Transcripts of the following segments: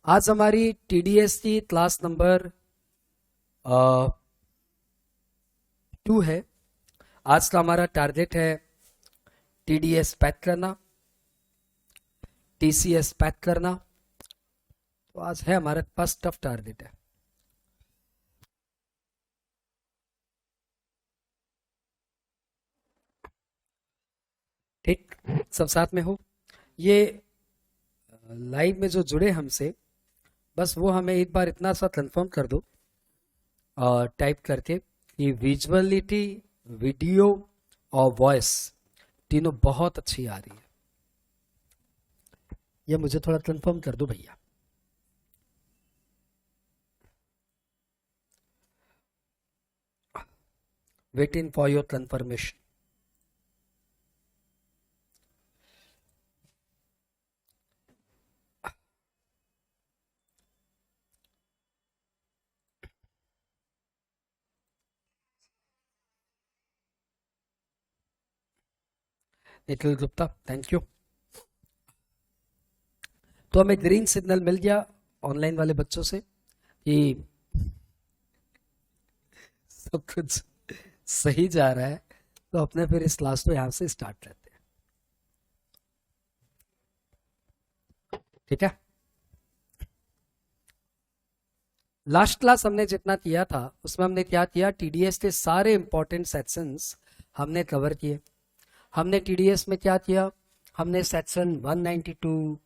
आज हमारी टीडीएस की क्लास नंबर 2 है। आज का हमारा टारगेट है टीडीएस पैक करना, टीसीएस पैक करना। तो आज है हमारे पास टफ टारगेट है। ठीक, सब साथ में हो। ये लाइव में जो जुड़े हमसे, बस वो हमें एक बार इतना सा कंफर्म कर दो टाइप करके कि विजुअलिटी, वीडियो और वॉइस तीनों बहुत अच्छी आ रही है। ये मुझे थोड़ा कंफर्म कर दो भैया। Waiting for your confirmation. Nikhil Gupta, thank you. तो हमें ग्रीन सिग्नल मिल गया ऑनलाइन वाले बच्चों से कि सब कुछ सही जा रहा है। तो अपने फिर इस क्लास को यहां से स्टार्ट करते हैं। ठीक है, लास्ट क्लास हमने जितना किया था उसमें हमने क्या किया, टीडीएस के सारे इंपॉर्टेंट सेक्शंस हमने कवर किए। हमने टीडीएस में क्या किया, हमने सेक्शन 192,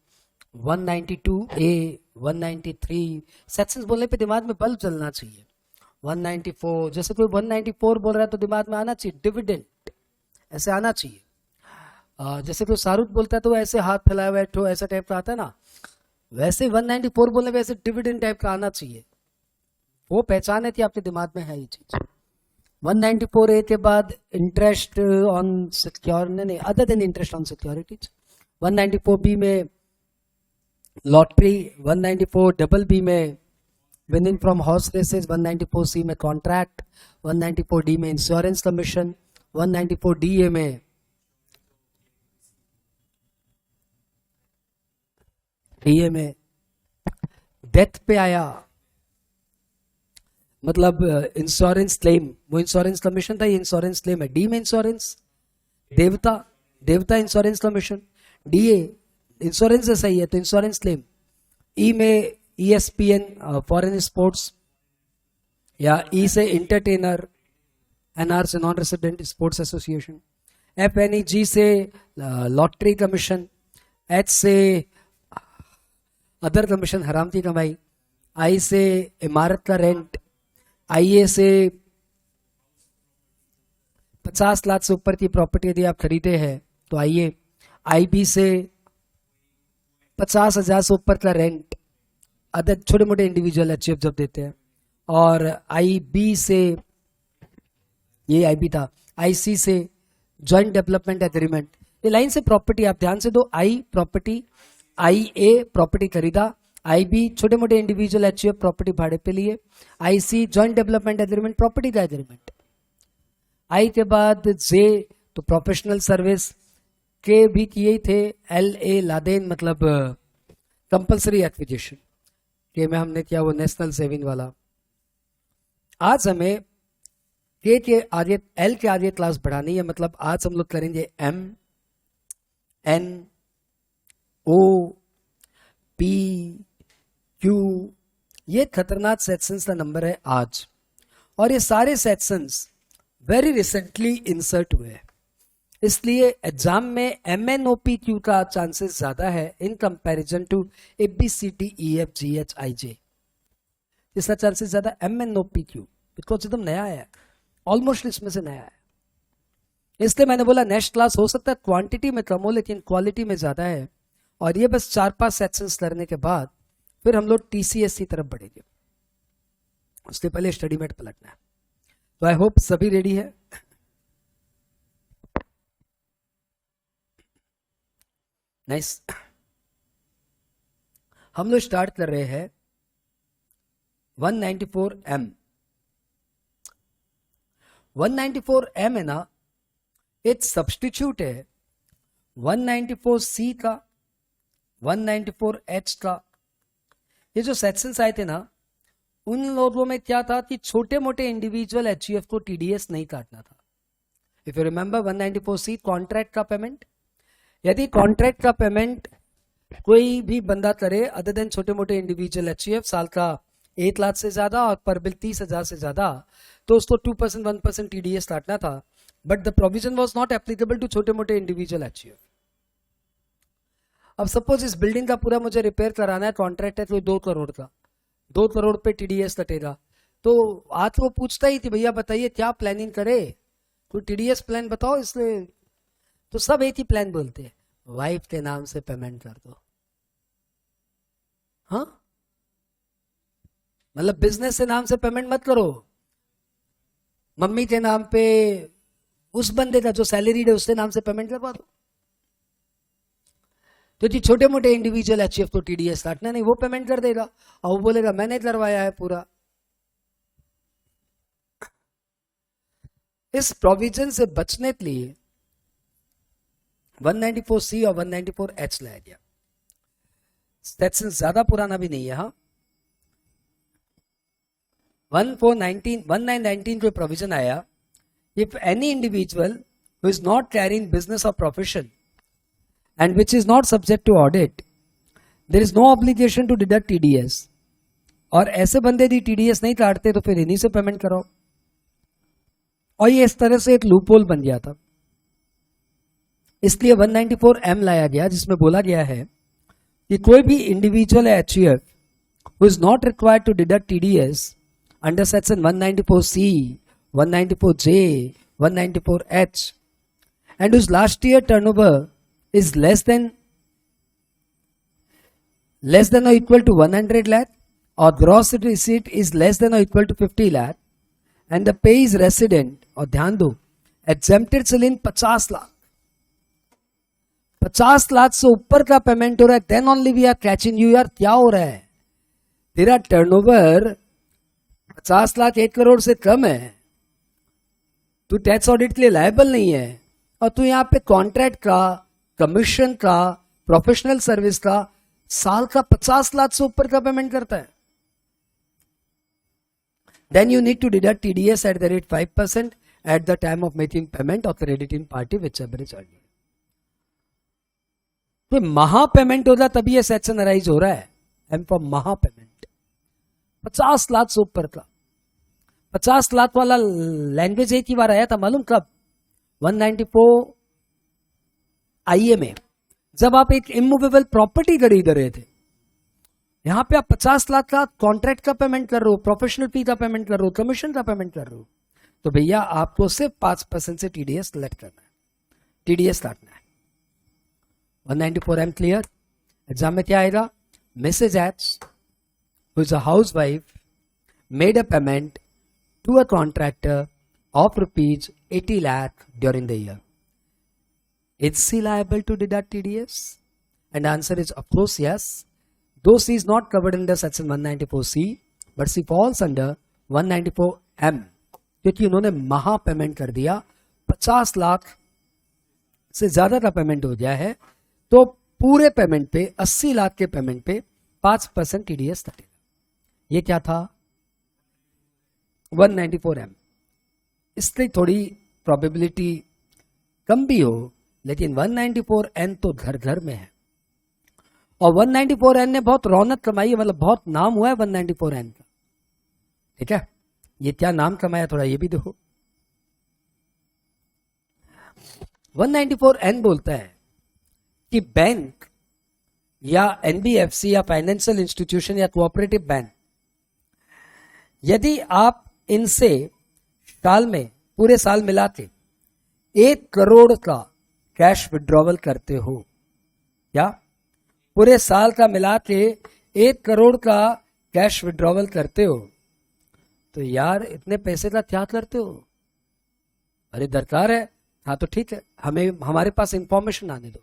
192A, 193 सेक्शंस बोलने पे दिमाग में बल्ब जलना चाहिए। 194, जैसे कोई 194 बोल रहा है तो दिमाग में आना चाहिए डिविडेंड, ऐसे आना चाहिए। जैसे कोई शाहरुख बोलता है तो ऐसे हाथ फैलाए बैठो, ऐसा टाइप का आता है ना, वैसे 194 बोलने पे ऐसे डिविडेंड टाइप का आना चाहिए। वो पहचान है कि आपके दिमाग में है ये चीज। 194A के बाद इंटरेस्ट ऑन सिक्योर, नहीं, other than interest on securities. 194B में लॉटरी, 194BB में winning from horse races, 194C में कॉन्ट्रैक्ट, 194D में इंश्योरेंस कमीशन, 194DA में डेथ पे आया, मतलब इंश्योरेंस क्लेम, वो इंश्योरेंस कमीशन था, ये इंश्योरेंस क्लेम है। डी में इंश्योरेंस, देवता इंश्योरेंस कमीशन। डीए इंश्योरेंस ऐसा ही है तो इंश्योरेंस क्लेम। ई में ESPN फॉरेन स्पोर्ट्स, या ई से इंटरटेनर, NR से non resident sports association, FNEG से लॉटरी कमीशन, H से अदर कमीशन, हराम की कमाई, आई से इमारत का रेंट, IA से 50 लाख से ऊपर की प्रॉपर्टी यदि आप खरीदे हैं तो IA, IB से 50,000 से ऊपर का रेंट, अदर छोटे मोटे इंडिविजुअल HF जब देते हैं, और IB से, ये IB था, IC से जॉइंट डेवलपमेंट एग्रीमेंट। ये लाइन से प्रॉपर्टी आप ध्यान से दो, I प्रॉपर्टी, IA प्रॉपर्टी खरीदा, IB छोटे मोटे इंडिविजुअल HF प्रॉपर्टी भाड़े पे लिए, IC joint development agreement, property का एग्रीमेंट। I के बाद J तो प्रोफेशनल सर्विस के भी किए थे, LA लादेन मतलब कंपल्सरी एक्विजिशन के में हमने किया वो नेशनल सेविंग वाला। आज हमें के आगे, L के आगे क्लास बढ़ानी है, मतलब आज हम लोग करेंगे M, N, O, P, Q। ये खतरनाक सेक्शंस का नंबर है आज, और ये सारे सेक्शंस वेरी रिसेंटली इंसर्ट हुए हैं, इसलिए एग्जाम में MNOPQ का चांसेस ज्यादा है इन कंपैरिजन टू ABCDEFGHIJ। इसका चांसेस ज्यादा MNOPQ, बिकॉज एकदम नया है, ऑलमोस्ट इसमें से नया है। इसलिए मैंने बोला नेक्स्ट क्लास हो सकता है क्वांटिटी में कम हो लेकिन क्वालिटी में ज्यादा है, और ये बस 4-5 सेक्शंस करने के बाद फिर हम लोग TCS की तरफ बढ़ेंगे। उससे पहले स्टडी मेट पलटना है। तो आई होप सभी रेडी है। नाइस। हम लोग स्टार्ट कर रहे हैं 194M। 194M है ना, एक सब्सटीट्यूट है 194C का, 194H का, ये जो सेक्शंस आए थे ना, उन लोगों में क्या था कि छोटे मोटे इंडिविजुअल एचयूएफ को टीडीएस नहीं काटना था. If you remember 194C contract का पेमेंट, यदि कॉन्ट्रैक्ट का पेमेंट कोई भी बंदा करे अदर देन छोटे मोटे इंडिविजुअल एचयूएफ, साल का 1 लाख से ज्यादा और पर बिल 30,000 से ज्यादा, तो उसको 2% 1% टीडीएस काटना था. But the provision was not applicable to छोटे मोटे इंडिविजुअल एचयूएफ. अब सपोज इस बिल्डिंग का पूरा मुझे रिपेयर कराना है, कॉन्ट्रैक्ट है तो 2 करोड़ का, 2 करोड़ पे टीडीएस कटेगा. तो आज वो पूछता ही थी भैया बताइए क्या प्लानिंग करे, कोई टीडीएस प्लान बताओ. इसलिए तो सब एक ही प्लान बोलते हैं, वाइफ के नाम से पेमेंट कर दो. हाँ, मतलब बिजनेस से नाम से पेमेंट मत करो, मम्मी के नाम पे उस बंदे का जो सैलरीड है उसके नाम से पेमेंट करवा दो. तो जी छोटे मोटे इंडिविजुअल एचयूएफ तो टीडीएस काटना नहीं, वो पेमेंट कर देगा और वो बोलेगा मैंने करवाया है पूरा. इस प्रोविजन से बचने के लिए 194C और 194H लाया गया. सेक्शन ज्यादा पुराना भी नहीं है. हाँ, 1919 को प्रोविजन आया, if any individual who is not carrying business और profession and which is not subject to audit, there is no obligation to deduct TDS. और ऐसे बंदे यदि TDS नहीं काटते तो फिर इन्हीं से पेमेंट कराओ. और ये इस तरह से एक लूपहोल बन गया था. इसलिए 194M लाया गया, जिसमें बोला गया है कि कोई भी individual HUF who is not required to deduct TDS under section 194C, 194J, 194H and whose last year turnover is less than or equal to 100 lakh or gross receipt is less than or equal to 50 lakh and the pay is resident, और ध्यान दो, exempted till in 50 lakh, 50 lakh से ऊपर का payment हो रहा है, then only we are catching you. यार क्या हो रहा है, तेरा टर्नओवर 50 लाख 1 करोड़ से कम है, तू टैक्स ऑडिट के लिए लायबल नहीं है, और तू यहाँ पे कॉन्ट्रैक्ट का, कमीशन का, प्रोफेशनल सर्विस का साल का 50 लाख से ऊपर का पेमेंट करता है. Then you need to deduct TDS at the rate 5% at the time of making payment और crediting party whichever is earning. तो महा पेमेंट होगा तभी ये सेक्शन अराइज हो रहा है. एम फॉर महा पेमेंट 50 लाख से ऊपर का. 50 लाख वाला लैंग्वेज एक ही बार आया था, मालूम कब? 194 आईए में, जब आप एक इमूवेबल प्रॉपर्टी खरीद रहे थे. यहां पे आप 50 लाख का कॉन्ट्रैक्ट का पेमेंट कर रहे हो, प्रोफेशनल फी का पेमेंट कर रहे हो, कमीशन का पेमेंट कर रहे हो, तो भैया आपको सिर्फ 5% से टीडीएस कलेक्ट करना है, टीडीएस काटना है. 194M clear. एग्जाम में क्या आएगा? Mrs H who is a housewife made a payment to a contractor of ₹80 lakh during the year. Is she liable to deduct TDS? And answer is of course yes. Though she is not covered under section 194C, but she falls under 194M. क्योंकि उन्होंने महा payment कर दिया, 50 लाख से ज्यादा का payment हो गया है, तो पूरे पेमेंट पे 80 लाख के पेमेंट पे 5% TDS कटेगा. ये क्या था? 194M. इसलिए थोड़ी प्रोबेबिलिटी कम भी हो, लेकिन 194N तो घर घर में है. और 194N ने बहुत रौनक कमाई है, मतलब बहुत नाम हुआ है 194N का. ठीक है, ये क्या नाम कमाया थोड़ा ये भी देखो. 194N बोलता है कि बैंक या एनबीएफसी या फाइनेंशियल इंस्टीट्यूशन या कोऑपरेटिव बैंक, यदि आप इनसे साल में, पूरे साल मिला के 1 करोड़ का कैश विड्रॉवल करते हो, या पूरे साल का मिला के 1 करोड़ का कैश विड्रॉवल करते हो, तो यार इतने पैसे का क्या करते हो? अरे दरकार है, हाँ तो ठीक है, हमें हमारे पास इंफॉर्मेशन आने दो.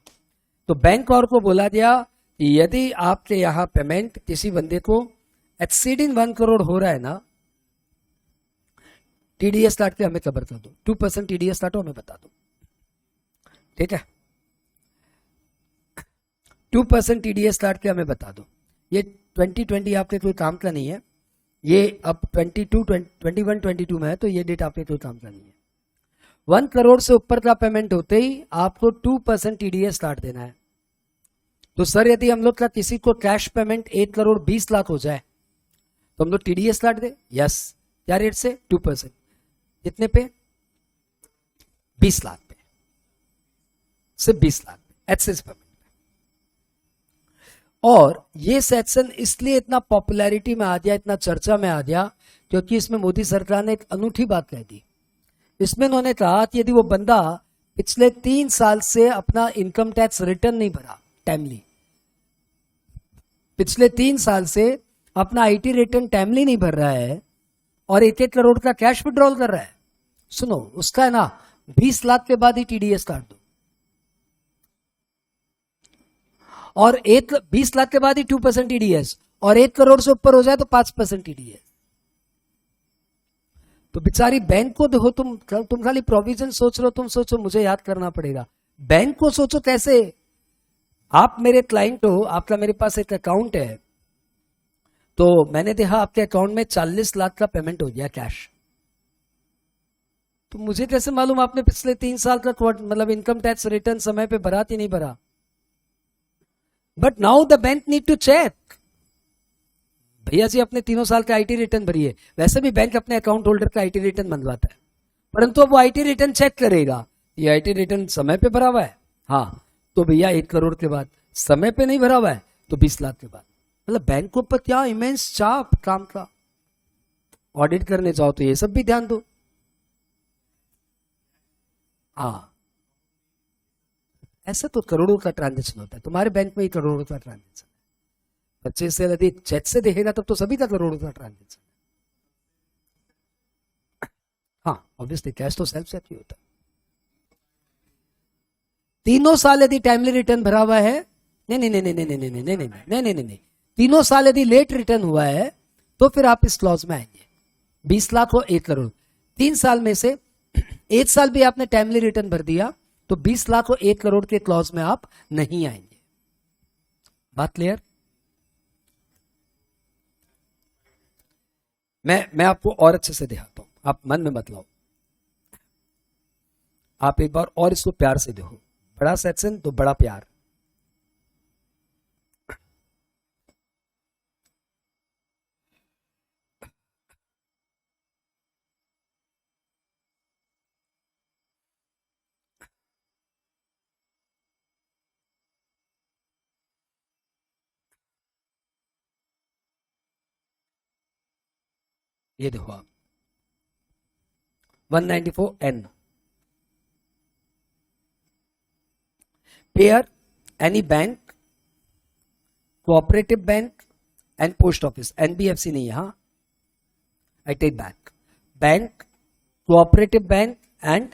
तो बैंक और को बोला गया कि यदि आपके यहां पेमेंट किसी बंदे को एक्सीडिंग 1 करोड़ हो रहा है ना, टीडीएस काट के हमें खबर कर दो, 2% टीडीएस काटो, हमें बता दो. ठीक है, 2% टीडीएस काट के हमें बता दो. ये 2020 आपके कोई काम का नहीं है, ये अब 21-22 में है, तो ये डेट आपके कोई काम का नहीं है। 1 करोड़ से ऊपर का पेमेंट होते ही आपको 2% TDS काट देना है। तो सर यदि हम लोग का किसी को कैश पेमेंट 1 करोड़ 20 लाख हो जाए तो हम लोग TDS काट दे? यस। क्या रेट से? 2%। कितने पे? 20 लाख पे, सिर्फ 20 लाख पे एक्सेस पेमेंट। और ये सेक्शन इसलिए इतना पॉपुलैरिटी में आ गया, इतना चर्चा में आ गया, क्योंकि इसमें मोदी सरकार ने एक अनूठी बात कह दी। इसमें उन्होंने कहा कि यदि वो बंदा पिछले 3 साल से अपना इनकम टैक्स रिटर्न नहीं भरा टाइमली, पिछले 3 साल से अपना आईटी रिटर्न टाइमली नहीं भर रहा है और 1-1 करोड़ का कैश विड्रॉल कर रहा है, सुनो उसका है ना 20 लाख के बाद ही TDS काट दो, और 20 लाख के बाद ही 2% TDS, और 1 करोड़ से ऊपर हो जाए तो 5% TDS। तो बेचारी बैंक को देखो, तुम खाली प्रोविजन सोच रहे हो, तुम सोचो मुझे याद करना पड़ेगा। बैंक को सोचो कैसे, आप मेरे क्लाइंट हो, आपका मेरे पास एक अकाउंट है, तो मैंने देखा आपके अकाउंट में 40 लाख का पेमेंट हो गया कैश, तो मुझे कैसे मालूम आपने पिछले 3 साल का मतलब इनकम टैक्स रिटर्न समय पे भरा कि नहीं भरा? But now the bank need to check, भैया जी अपने 3 साल का आईटी रिटर्न भरिए। वैसे भी बैंक अपने अकाउंट होल्डर का आईटी रिटर्न बनवाता है, परंतु अब वो आईटी रिटर्न चेक करेगा, ये आईटी रिटर्न समय पे भरा हुआ है, हाँ तो भैया 1 करोड़ के बाद, समय पे नहीं भरा हुआ है तो 20 लाख के बाद। मतलब बैंकों पर क्या इमेंस चाप काम का। ऑडिट करने जाओ तो ये सब भी ध्यान दो। हाँ ऐसा तो करोड़ों का ट्रांजेक्शन होता है, तुम्हारे बैंक में ही करोड़ों का ट्रांजेक्शन है। 25 से यदि चेक से देखेगा तब तो सभी का करोड़ों का ट्रांजेक्शन है। हाँ ऑब्वियसली कैश तो सेल्फ सेट ही होता है। 3 साल यदि टाइमली रिटर्न भरा हुआ है, नहीं नहीं नहीं नहीं नहीं नहीं नहीं नहीं नहीं नहीं नहीं नहीं नहीं, 3 साल यदि लेट रिटर्न हुआ है तो फिर आप इस क्लॉज में आएंगे। 20 लाख हो 1 करोड़, 3 साल में से 1 साल भी आपने टाइमली रिटर्न भर दिया तो 20 लाख हो 1 करोड़ के क्लॉज में आप नहीं आएंगे। बात क्लियर? मैं आपको और अच्छे से दिखाता हूं, आप मन में मत लाओ, आप एक बार और इसको प्यार से देखो। बड़ा सेक्शन तो बड़ा प्यार। ये देखो आप 194N, payer any bank, cooperative bank and post office. NBFC नहीं है, हाँ I take back, bank, cooperative bank and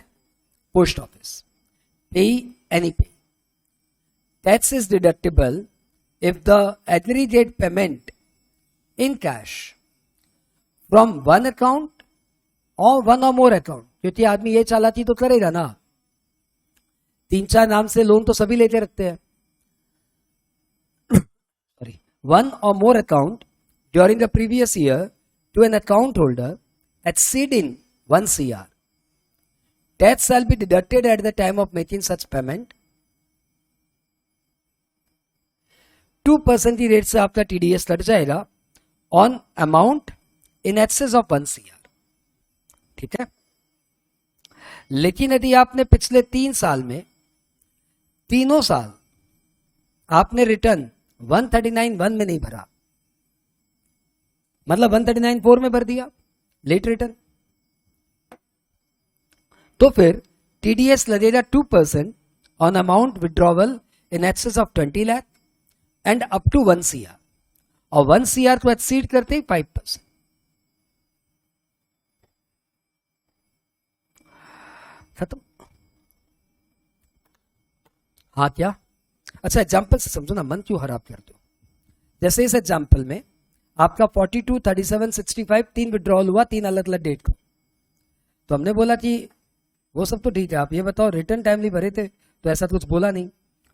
post office. Pay any pay, tax is deductible if the aggregate payment in cash from one account or one or more account, क्योंकि आदमी ये चालाकी तो करेगा ना, 3-4 नाम से लोन तो सभी लेते रखते हैं। Sorry, 1 or more account during the previous year to an account holder exceeding 1 CR, tax shall be deducted at the time of making such payment। 2% की रेट से आपका TDS कट जाएगा on amount in excess of 1 CR, ठीक है। लेकिन यदि आपने पिछले 3 साल में, 3 साल आपने रिटर्न 139(1) में नहीं भरा, मतलब 139(4) में भर दिया लेट रिटर्न, तो फिर TDS लगेगा 2% on amount withdrawal in excess of 20 lakh and up to 1 CR, और 1 CR को एक्सीड करते ही 5%। खत्म। हाँ क्या? अच्छा एग्जाम्पल से समझो ना, मन क्यों खराब करते हो। जैसे इस एग्जाम्पल में आपका 42, 37, 65 3 विड्रॉल हुआ 3 अलग अलग डेट को, तो हमने बोला कि वो सब तो ठीक है, आप ये बताओ रिटर्न टाइमली भरे थे, तो ऐसा कुछ बोला नहीं,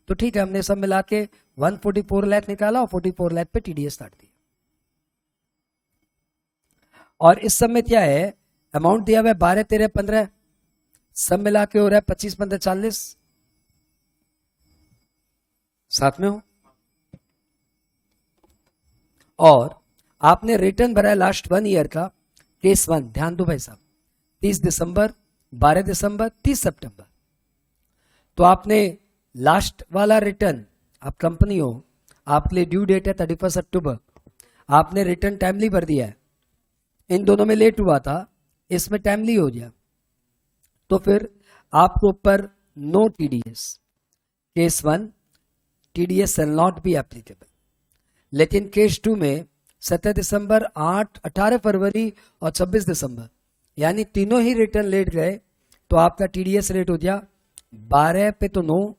तो ठीक है हमने सब मिला के 144 लाख निकाला और 44 लाख पे TDS काट दिया। और इस समय क्या है, अमाउंट दिया हुआ है 12, 13, 15, सब मिला के हो रहा है 25, 15, 40, साथ में हो। और आपने रिटर्न भरा है लास्ट 1 ईयर का, केस 1, ध्यान दो भाई साहब, 30 दिसंबर, 12 दिसंबर, 30 सितंबर। तो आपने लास्ट वाला रिटर्न, आप कंपनी हो, आपके लिए ड्यू डेट है 31 अक्टूबर, आपने रिटर्न टाइमली भर दिया है, इन दोनों में लेट हुआ था, इसमें टाइमली हो गया, तो फिर आपके ऊपर no TDS, case 1 TDS shall not be applicable. लेकिन केस 2 में 17 दिसंबर, 8, 18 फरवरी और 26 दिसंबर, यानी तीनों ही रिटर्न लेट गए, तो आपका टीडीएस रेट हो गया 12 पे तो 9,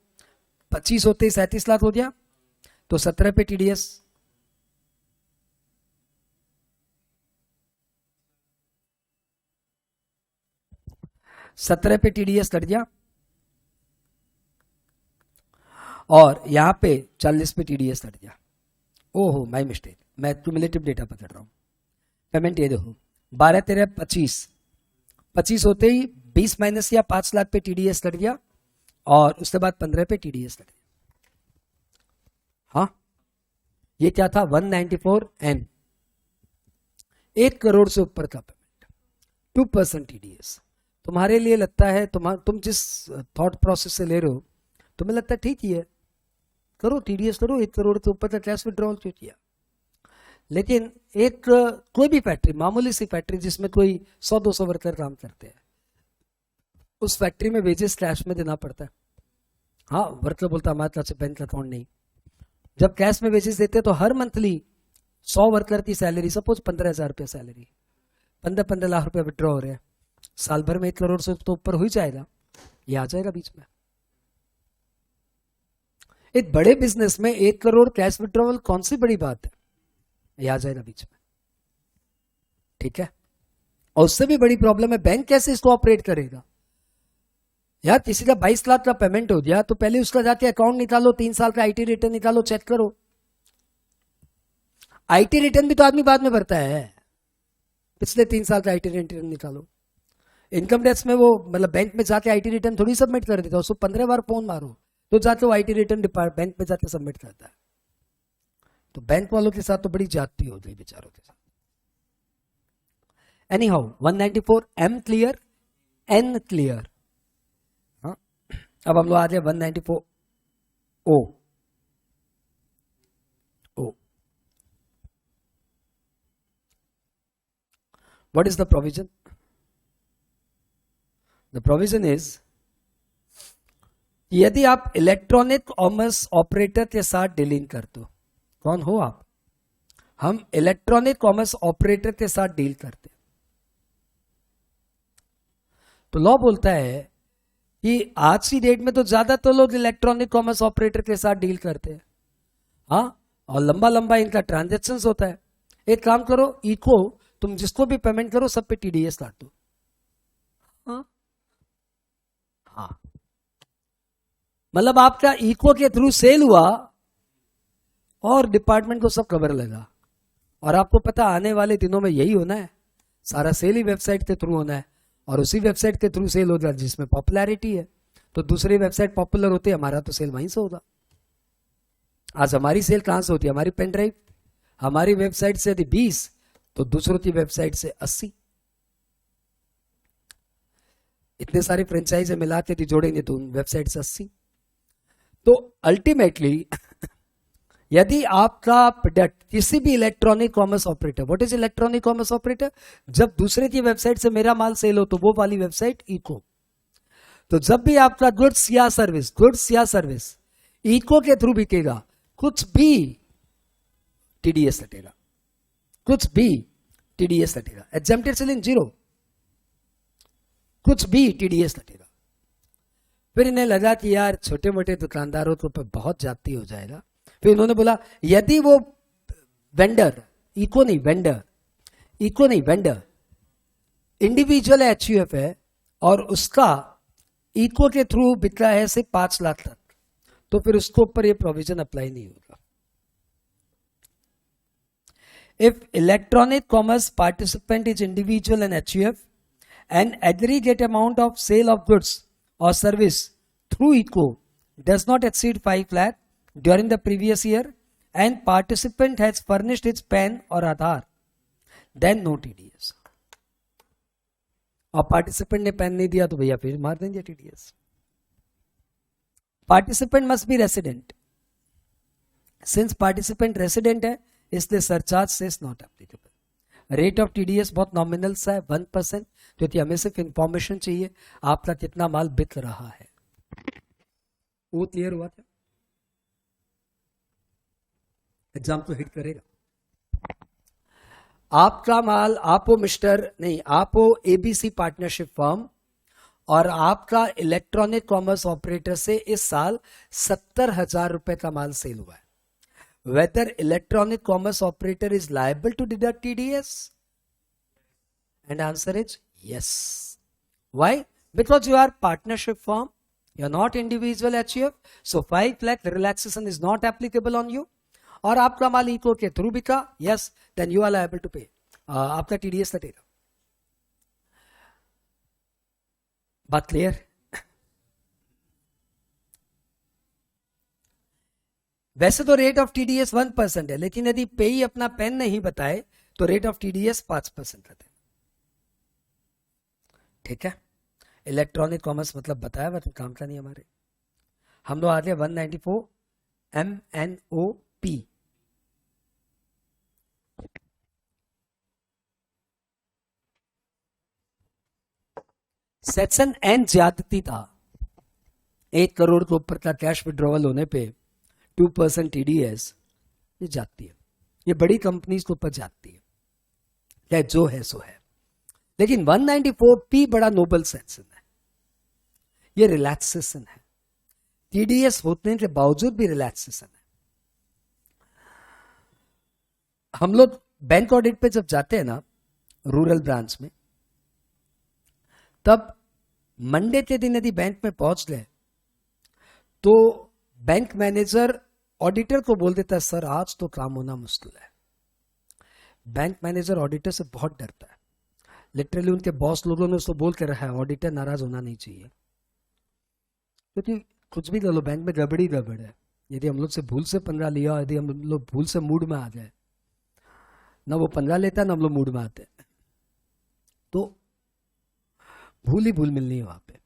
25 होते ही 37 लाख हो गया, तो 17 पे टीडीएस। सत्रह पे टीडीएस कट गया और यहां पे 40 पे टीडीएस कट गया। ओहो माय मिस्टेक, मैं क्यूमुलेटिव डेटा पकड़ रहा हूं। पेमेंट ये देखो 12, 13, 25, 25 होते ही 20 माइनस या 5 लाख पे टीडीएस कट गया और उसके बाद 15 पे टीडीएस कट गया। हाँ, ये क्या था, 194N, 1 करोड़ से ऊपर का पेमेंट, 2% टीडीएस। तुम्हारे लिए लगता है, तुम जिस थॉट प्रोसेस से ले रहे हो, तुम्हें लगता है ठीक ही है, करो टीडीएस करो, 1 करोड़ के ऊपर का कैश विड्रॉल क्यों किया। लेकिन एक कोई भी फैक्ट्री, मामूली सी फैक्ट्री जिसमें कोई 100-200 वर्कर काम करते हैं, उस फैक्ट्री में वेजेस कैश में देना पड़ता है। हाँ, वर्कर बोलता हमारे तरफ से बैंक अकाउंट नहीं। जब कैश में वेजेस देते हैं तो हर मंथली 100 वर्कर की सैलरी, सपोज 15,000 रुपया सैलरी, 15-15 लाख रुपया विड्रॉ हो रहे हैं, साल भर में 1 करोड़ से तो ऊपर हो ही जाएगा, ये आ जाएगा बीच में। एक बड़े बिजनेस में 1 करोड़ कैश विड्रॉवल कौन सी बड़ी बात है, ये आ जाएगा बीच में, ठीक है। और उससे भी बड़ी प्रॉब्लम है, बैंक कैसे इसको ऑपरेट करेगा। यार किसी का 22 लाख का पेमेंट हो गया तो पहले उसका जाके अकाउंट निकालो, 3 साल का आईटी रिटर्न निकालो, चेक करो। आईटी रिटर्न भी तो आदमी बाद में भरता है, पिछले 3 साल का आईटी रिटर्न निकालो। इनकम टैक्स में वो मतलब बैंक में जाके आईटी रिटर्न थोड़ी सबमिट कर देता है, उसको 15 बार फोन मारो तो जाके वो आईटी रिटर्न बैंक में जाके सबमिट करता है। तो बैंक वालों के साथ तो बड़ी जाती हो गई बेचारों के साथ। Any how 194M clear, N clear. हाँ, अब हम लोग आ जाए 194O। What is the provision? The provision is, यदि आप इलेक्ट्रॉनिक कॉमर्स ऑपरेटर के साथ डीलिंग करते हो, कौन हो आप, हम इलेक्ट्रॉनिक कॉमर्स ऑपरेटर के साथ डील करते, तो लॉ बोलता है कि आज की डेट में तो ज्यादातर लोग इलेक्ट्रॉनिक कॉमर्स ऑपरेटर के साथ डील करते हैं। हाँ, और लंबा लंबा इनका ट्रांजेक्शन होता है। एक काम करो, इको तुम जिसको भी पेमेंट करो सब पे टीडीएस काट दो। हाँ, मतलब आपका इको के थ्रू सेल हुआ और डिपार्टमेंट को सब खबर लगा, और आपको पता आने वाले दिनों में यही होना है, सारा सेल ही वेबसाइट के थ्रू होना है, और उसी वेबसाइट के थ्रू सेल होगा जिसमें पॉपुलैरिटी है। तो दूसरी वेबसाइट पॉपुलर होती है, हमारा तो सेल वहीं से होगा। आज हमारी सेल कहां से होती है, हमारी पेन ड्राइव, हमारी वेबसाइट से यदि 20 तो दूसरों की वेबसाइट से 80, इतने सारे फ्रेंचाइज मिला के जोड़ेंगे तो वेबसाइट से 80। तो अल्टीमेटली यदि आपका प्रोडक्ट किसी भी electronic commerce operator, what is electronic commerce operator, जब दूसरे की वेबसाइट से मेरा माल सेल हो तो वो वाली वेबसाइट इको। तो जब भी आपका गुड्स या सर्विस इको के थ्रू बिकेगा, कुछ भी टीडीएस हटेगा, कुछ भी टीडीएस हटेगा। एग्जेम्प्टेड सेलिंग 0, कुछ भी टीडीएस हटेगा। फिर इन्हें लगा कि यार छोटे मोटे दुकानदारों के ऊपर बहुत जाती हो जाएगा। फिर उन्होंने बोला यदि वो वेंडर, इको नहीं वेंडर इंडिविजुअल एचयूएफ है और उसका इको के थ्रू बिका है से 5 लाख तक, तो फिर उसके ऊपर ये प्रोविजन अप्लाई नहीं होगा। If electronic commerce participant is individual and HUF and aggregate amount of sale of goods or service through ECO does not exceed 5 lakh during the previous year and participant has furnished its PAN or Aadhaar, then no TDS. और participant ने pan नहीं दिया तो भैया फिर मार देंगे TDS. Participant must be resident. Since participant resident है इसलिए सरचार्ज से not applicable. Rate of TDS बहुत नॉमिनल सा है 1%, क्योंकि हमें सिर्फ इंफॉर्मेशन चाहिए आपका कितना माल बिक रहा है. वो क्लियर हुआ क्या? एग्जाम तो हिट करेगा. आपका माल आप हो एबीसी पार्टनरशिप फर्म और आपका इलेक्ट्रॉनिक कॉमर्स ऑपरेटर से इस साल 70,000 रुपए का माल सेल हुआ है. Whether electronic commerce operator is liable to deduct TDS? And answer is yes. Why? Because you are partnership firm, you are not individual HUF, so 5 lakh relaxation is not applicable on you. और आपका माल ECO के through बिका, yes, then you are liable to pay. आपका TDS कटेगा. बात clear? वैसे तो रेट ऑफ टीडीएस 1% है, लेकिन यदि पेई अपना पेन नहीं बताए तो रेट ऑफ टीडीएस 5% रहता है. ठीक है. इलेक्ट्रॉनिक कॉमर्स मतलब बताया, मतलब काम का नहीं हमारे. हम लोग आगे 194 MNOP. सेक्शन एन ज्यादती था. 1 करोड़ के ऊपर का कैश विड्रॉवल होने पे 2% टीडीएस ये जाती है. ये बड़ी कंपनीज के ऊपर जाती है, चाहे जो है सो है. लेकिन 194P बड़ा नोबल सेक्शन है. ये रिलैक्सेशन है. टीडीएस होने के बावजूद भी रिलैक्सेशन है. हम लोग बैंक ऑडिट पे जब जाते हैं ना रूरल ब्रांच में, तब मंडे के दिन यदि बैंक में पहुंच गए तो बैंक मैनेजर ऑडिटर को बोल देता है सर आज तो काम होना मुश्किल है. बैंक मैनेजर ऑडिटर से बहुत डरता है. लिटरली उनके बॉस लोगों ने उसको बोल के रहा है ऑडिटर नाराज होना नहीं चाहिए, क्योंकि कुछ भी कर लो बैंक में गड़बड़ी गड़बड़ है. यदि हम लोग से भूल से 15 लिया, यदि हम लोग भूल से मूड में आ जाए, ना वो 15 लेता है ना हम लोग मूड में आते हैं, तो भूल ही भूल मिलनी है वहां पे.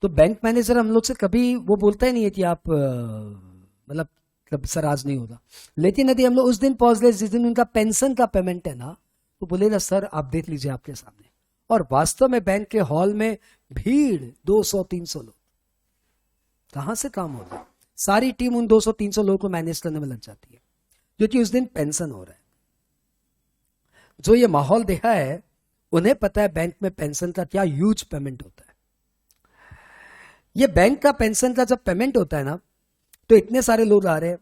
तो बैंक मैनेजर हम लोग से कभी वो बोलता ही नहीं है कि आप मतलब सर आज नहीं होगा. लेकिन यदि हम लोग उस दिन पहुंच गए जिस दिन उनका पेंशन का पेमेंट है ना, तो बोलेगा सर आप देख लीजिए आपके सामने. और वास्तव में बैंक के हॉल में भीड़ 200-300 लोग. कहां से काम होगा? सारी टीम उन 200-300 लोगों को मैनेज करने में लग जाती है, क्योंकि उस दिन पेंशन हो रहा है. जो ये माहौल देखा है उन्हें पता है बैंक में पेंशन का क्या ह्यूज पेमेंट होता है. ये बैंक का पेंशन का जब पेमेंट होता है ना, तो इतने सारे लोग आ रहे हैं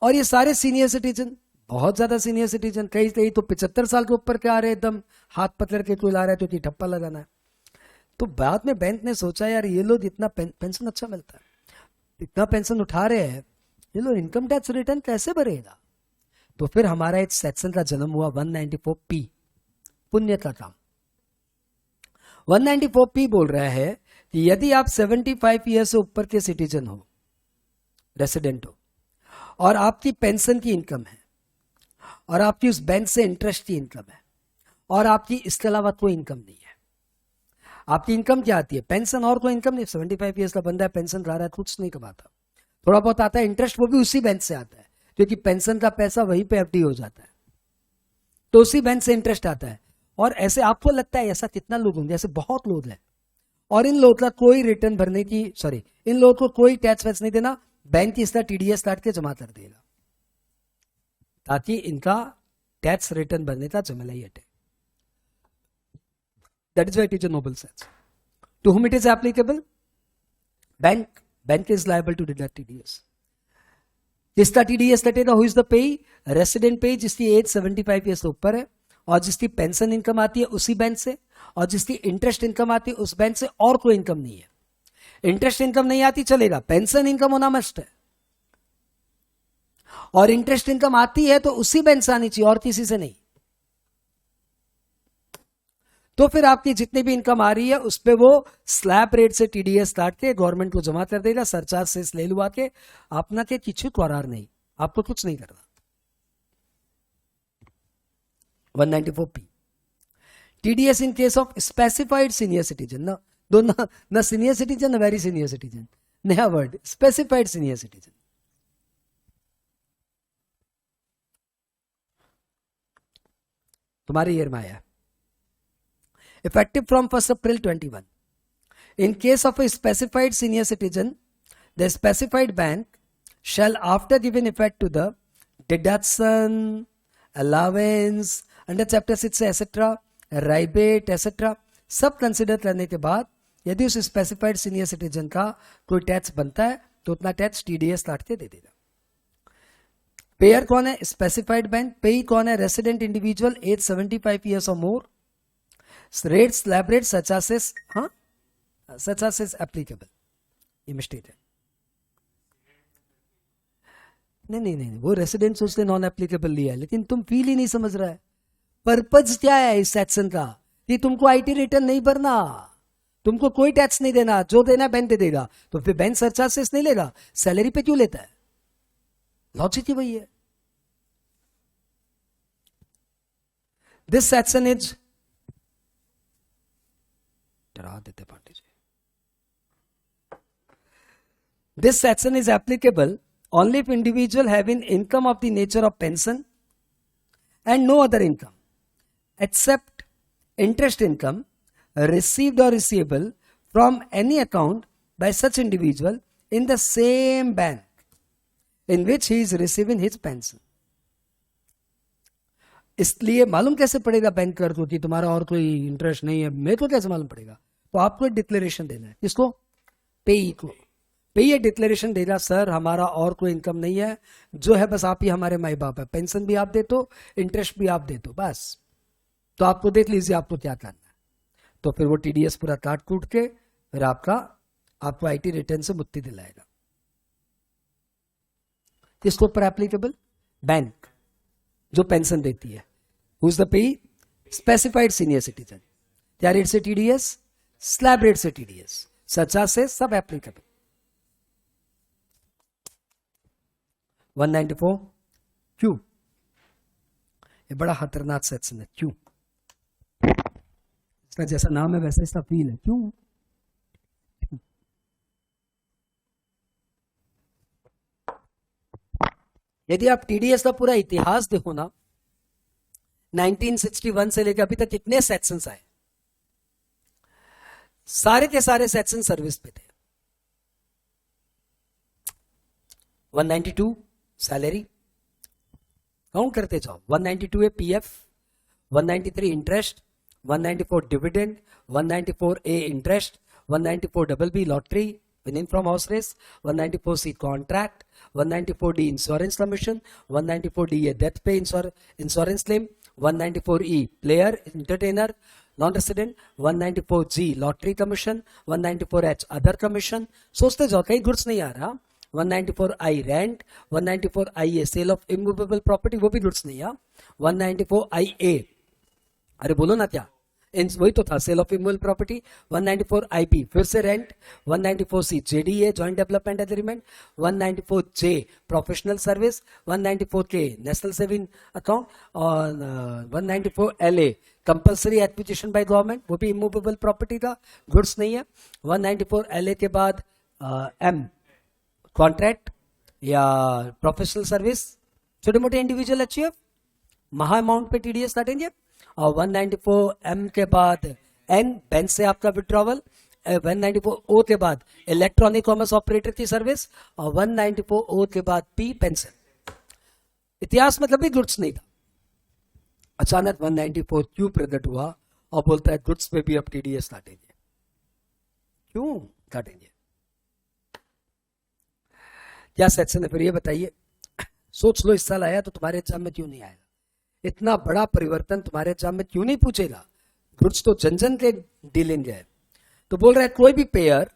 और ये सारे सीनियर सिटीजन, बहुत ज्यादा सीनियर सिटीजन, कई कई तो 75 साल के ऊपर के आ रहे हैं, एकदम हाथ पकड़ के कोई ला रहा है तो ठप्पा लगाना है. तो बाद में बैंक ने सोचा यार ये लोग इतना पेंशन अच्छा मिलता है, इतना पेंशन उठा रहे हैं, ये लोग इनकम टैक्स रिटर्न कैसे भरेगा. तो फिर हमारा एक सेक्शन का जन्म हुआ 194P, पुण्य का काम. 194P बोल रहा है कि यदि आप 75 ईयर से ऊपर के सिटीजन हो, रेसिडेंट हो, और आपकी पेंशन की इनकम है और आपकी उस बैंक से इंटरेस्ट की इनकम है और आपकी इसके अलावा कोई इनकम नहीं है. आपकी इनकम क्या आती है? पेंशन और कोई इनकम नहीं. 75 ईयर्स का बंदा है, पेंशन ला रहा है, कुछ नहीं कमाता, थोड़ा बहुत आता है इंटरेस्ट, वो भी उसी बैंक से आता है क्योंकि पेंशन का पैसा वहीं पे एफडी हो जाता है, तो उसी बैंक से इंटरेस्ट आता है. और ऐसे आपको लगता है ऐसा कितना लोग होंगे? ऐसे बहुत लोग हैं. और इन लोगों का कोई रिटर्न भरने की इन लोगों को कोई टैक्स वैक्स नहीं देना, बैंक की इसका टीडीएस काट के जमा कर देगा ताकि इनका टैक्स रिटर्न भरने का झमेला ही हटे. That is why it is a noble section. To whom it is applicable? Bank is liable to deduct TDS. जिसका टीडीएस कटेगा who is the payee? Resident payee जिसकी एज 75 ईयर्स से ऊपर है और जिसकी पेंशन इनकम आती है उसी बैंक से, और जिसकी इंटरेस्ट इनकम आती है उस बैंक से, और कोई इनकम नहीं है. इंटरेस्ट इनकम नहीं आती चलेगा, पेंशन इनकम होना मस्ट है. और इंटरेस्ट इनकम आती है तो उसी बैंक से आनी चाहिए और किसी से नहीं। तो फिर आपकी जितनी भी इनकम आ रही है उस पे वो स्लैब रेट से टीडीएस काट के गवर्नमेंट को जमा कर देगा, सरचार्ज से ले लुआ के अपना के किछु करार नहीं, आपको कुछ नहीं करना। 194P TDS in case of specified senior citizen, ना senior citizen, ना very senior citizen, नया वर्ड specified senior citizen। तुम्हारे ईयर में आया effective from 1st April 21। In case of a specified senior citizen, the specified bank shall, after giving effect to the deduction, allowance under chapter 6 etc, rebate etc, सब consider करने के बाद यदि उस specified senior citizen का कोई tax बनता है तो उतना टैक्स टीडीएस काट के दे देगा। पेयर कौन है? Specified bank. पेई कौन है? रेसिडेंट इंडिविजुअल एज 75 ईयर्स और more. Rate slab rate such as applicable. ये मिस्टेक है। नहीं, वो रेसिडेंट उसने नॉन एप्लीकेबल लिया है, लेकिन तुम फील ही नहीं समझ रहा है। पर्पज क्या है इस सेक्शन का? कि तुमको आईटी रिटर्न नहीं भरना, तुमको कोई टैक्स नहीं देना, जो देना बैंक दे देगा। तो फिर बैंक सरचार्जेस नहीं लेगा, सैलरी पे क्यों लेता है? लॉजिक ही वही है। दिस सेक्शन इज, डरा देते Pandey ji, this section is applicable only if individual having income of the nature of pension and no other income except interest income received or receivable from any account by such individual in the same bank in which he is receiving his pension। इसलिए मालूम कैसे पड़ेगा banker को कि तुम्हारा और कोई interest नहीं है? मेरे को कैसे मालूम पड़ेगा? तो आपको एक डिक्लेरेशन देना है। किसको? पेई को। पेई डिक्लेरेशन देगा, सर हमारा और कोई इनकम नहीं है, जो है बस आप ही हमारे माई बाप है, पेंशन भी आप दे दो, इंटरेस्ट भी आप दे दो, बस। तो आपको देख लीजिए आपको क्या करना है। तो फिर वो टीडीएस पूरा काट कूट के फिर आपको आईटी रिटर्न से मुक्ति दिलाएगा। किसको पर एप्लीकेबल? बैंक जो पेंशन देती है। हु इज द पेई? Specified senior citizen. क्या रेट से टीडीएस? स्लैब रेट से टीडीएस, सचा से सब एप्लीकेबल। 194 क्यों? ये बड़ा खतरनाक सेक्शन है। क्यों? इसका जैसा नाम है वैसे इसका फील है। क्यों? यदि आप टीडीएस का पूरा इतिहास देखो ना, 1961 से लेकर अभी तक कितने सेक्शंस आए, सारे के सारे सेक्शन सर्विस पे थे। 192 सैलरी, काउंट करते जाओ। 192 है PF, 193 interest, 194 dividend, 194 A interest, 194 double B lottery winning from horse race, 194 C contract, 194 D insurance commission, 194 D death pay insurance claim, 194 E player entertainer non resident, 194 G lottery commission, 194 H other commission. सोचते जाओ कहीं goods नहीं आ रहा। 194 I rent, 194 I A sale of immovable property, वो भी goods नहीं है। 194 आई ए, अरे बोलो ना क्या, वही तो था sale of immovable property. 194 IP फिर से rent, 194 C JDA joint development agreement, 194 J professional service, 194 K national saving account और 194 LA compulsory acquisition by government, वो भी इमूवेबल प्रॉपर्टी का, गुड्स नहीं है। 194 एलए के बाद एम कॉन्ट्रैक्ट या प्रोफेशनल सर्विस, छोटे मोटे इंडिविजुअल एचयूएफ, महा अमाउंट पे टीडीएस काटेंगे। और 194 एम के बाद एन बैंक से आपका विड्रॉवल, 194 ओ के बाद इलेक्ट्रॉनिक कॉमर्स ऑपरेटर की सर्विस, और 194 ओ के बाद पी पेंशन। इतिहास मतलब भी गुड्स नहीं था। अचानक 194 क्यों प्रकट हुआ और बोलता है गुड्स पे भी अब टीडीएस काटेंगे? क्यों काटेंगे? क्या सेक्शन है फिर ये बताइए? सोच लो, इस साल आया तो तुम्हारे एग्जाम में क्यों नहीं आएगा? इतना बड़ा परिवर्तन तुम्हारे एग्जाम में क्यों नहीं पूछेगा? गुड्स तो जन जन के डीलिंग है। तो बोल रहा है कोई भी पेयर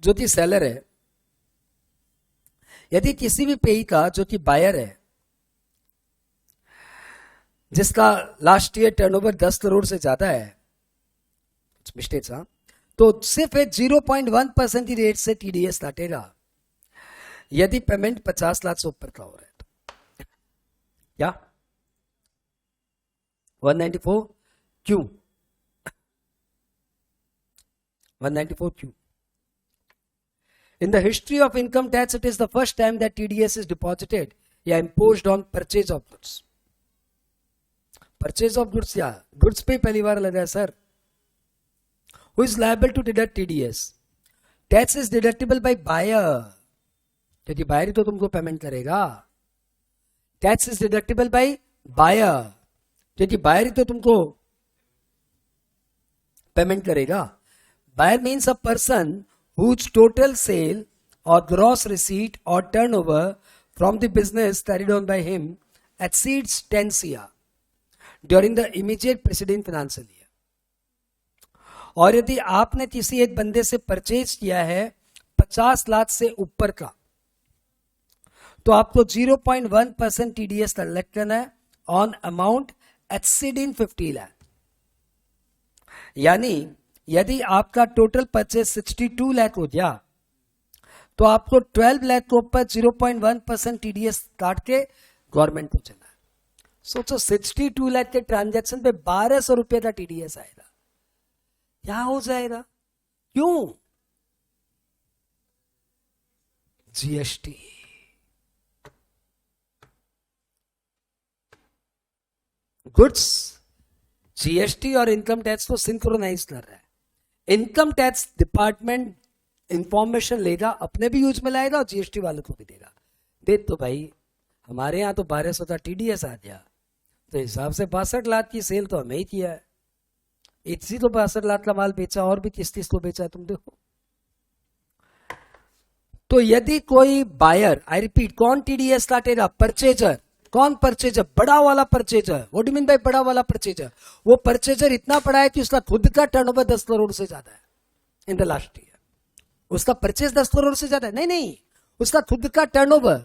जो कि सेलर है यदि किसी भी पेई का जो कि बायर है, जिसका लास्ट ईयर टर्नओवर 10 करोड़ से ज्यादा है, मिस्टेक हाँ, तो सिर्फ 0.1% की रेट से टीडीएस काटेगा यदि पेमेंट 50 लाख से ऊपर का हो रहा है तो। क्या 194 क्यों 194 क्यों? In the history of income tax, it is the first time that TDS is deposited या imposed on purchase of goods. Purchase of goods या goods पे पहली बार लगा है sir. Who is liable to deduct TDS? Tax is deductible by buyer. क्योंकि buyer ही तो तुमको payment करेगा. Tax is deductible by buyer. क्योंकि बायर ही तो तुमको पेमेंट करेगा. Buyer means a person whose total sale or gross receipt or turnover from the business carried on by him exceeds 10 CR during the immediate preceding financial year. और यदि आपने किसी एक बंदे से परचेज किया है 50 लाख से ऊपर का, तो आपको 0.1% टीडीएस कलेक्ट करना है ऑन अमाउंट एक्सीडिंग 50 लाख. यानी यदि आपका टोटल परचेज 62 लाख हो गया तो आपको 12 लाख के ऊपर 0.1% टीडीएस काट के गवर्नमेंट को चलना है. सोचो 62 लाख के ट्रांजैक्शन पे 1200 रुपए का टीडीएस आएगा. क्या हो जाएगा? क्यों? जीएसटी. गुड्स जीएसटी और इनकम टैक्स को सिंक्रोनाइज कर रहा है. इनकम टैक्स डिपार्टमेंट इंफॉर्मेशन लेगा, अपने भी यूज में लाएगा और जीएसटी वालों को भी देगा. देख तो भाई हमारे यहाँ तो 1200 का टीडीएस आ गया, तो हिसाब से 62 लाख की सेल तो हमें ही किया है. इसी तो 62 लाख का माल बेचा और भी 30 को बेचा है. तुम देखो. तो यदि कोई बायर, आई रिपीट, कौन टीडीएस काटेगा? परचेजर. कौन परचेजर? बड़ा वाला purchaser. What do mean by बड़ा वाला परचेजर? वो परचेजर इतना बड़ा है कि उसका खुद का टर्नओवर 10 करोड़ से ज्यादा है इन द लास्ट ईयर. उसका परचेज 10 करोड़ से ज्यादा है. नहीं, उसका खुद का टर्नओवर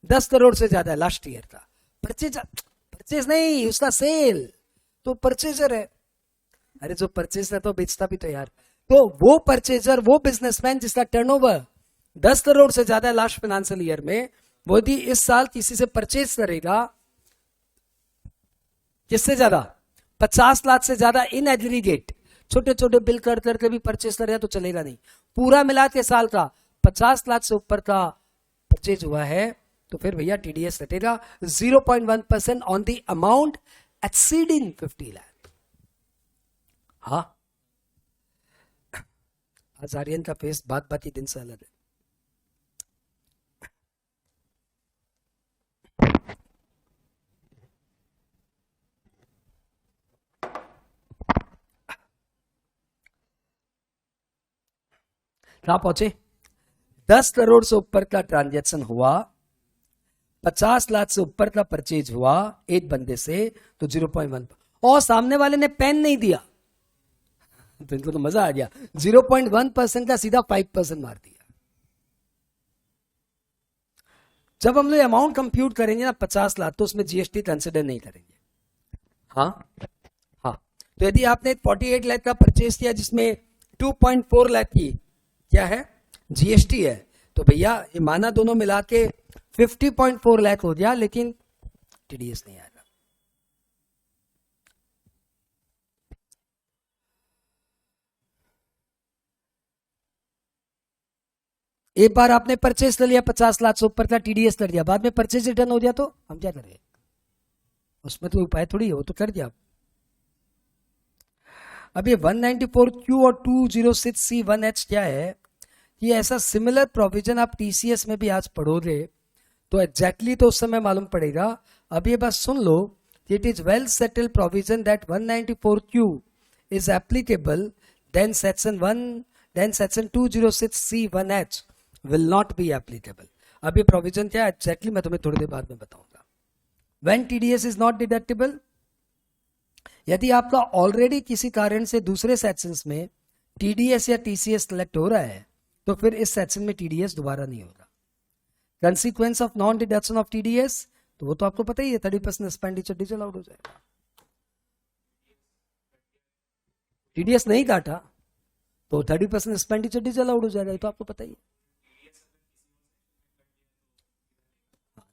10 करोड़ से ज्यादा है लास्ट ईयर का. परचेज नहीं, उसका सेल. तो परचेजर है. अरे जो परचेज है तो बेचता भी तो यार. तो वो परचेजर, वो बिजनेसमैन जिसका टर्नओवर 10 करोड़ से ज्यादा है लास्ट फाइनेंशियल ईयर में, वो यदि इस साल किसी से परचेज करेगा किससे ज्यादा? 50 लाख से ज्यादा इन एग्रीगेट, छोटे छोटे बिल कर करके भी परचेज करेगा तो चलेगा नहीं. पूरा मिला के साल का 50 लाख से ऊपर का परचेज हुआ है तो फिर भैया टीडीएस कटेगा 0.1% on the amount exceeding 50 lakh. हाँ, आज आर्यन का फेस बात बात ही दिन से अलग है. कहां पहुंचे? 10 करोड़ से ऊपर का ट्रांजैक्शन हुआ, 50 लाख से ऊपर का परचेज हुआ एक बंदे से तो 0.1, और सामने वाले ने पेन नहीं दिया तो इनको तो मजा आ गया. 0.1% का सीधा 5% मार दिया. जब हम लोग अमाउंट कंप्यूट करेंगे ना 50 लाख, तो उसमें जीएसटी कंसिडर नहीं करेंगे. हाँ, तो यदि आपने 48 लाख का परचेज किया जिसमें 2.4 लाख की क्या है? जीएसटी है, तो भैया ये माना दोनों मिला के 50.4 लाख हो गया, लेकिन टीडीएस नहीं आएगा. एक बार आपने परचेज कर लिया 50 लाख से ऊपर का, टीडीएस कर दिया, बाद में परचेज रिटर्न हो गया तो हम क्या करें? उसमें तो उपाय थोड़ी है, वो तो कर दिया. अब ये 194Q और 206C1H क्या है? ये ऐसा सिमिलर प्रोविजन आप टीसीएस में भी आज पढ़ोगे तो एग्जैक्टली तो उस समय मालूम पड़ेगा. अब ये बात सुन लो, it is well settled provision that 194Q is applicable, then section 206C1H will not be applicable. अब ये प्रोविजन क्या है एग्जैक्टली मैं तुम्हें थोड़ी देर बाद में बताऊंगा. When TDS is not deductible, यदि आपका ऑलरेडी किसी कारण से दूसरे सेक्शंस में टीडीएस या टीसीएस कलेक्ट हो रहा है तो फिर इस सेक्शन में टीडीएस दोबारा नहीं होगा. Consequence of non deduction of TDS, तो वो तो आपको पता ही है, 30% एक्सपेंडिचर डिजल आउट हो जाएगा। टीडीएस नहीं काटा तो 30% एक्सपेंडिचर डिजल आउट हो जाएगा, ये तो आपको पता ही है।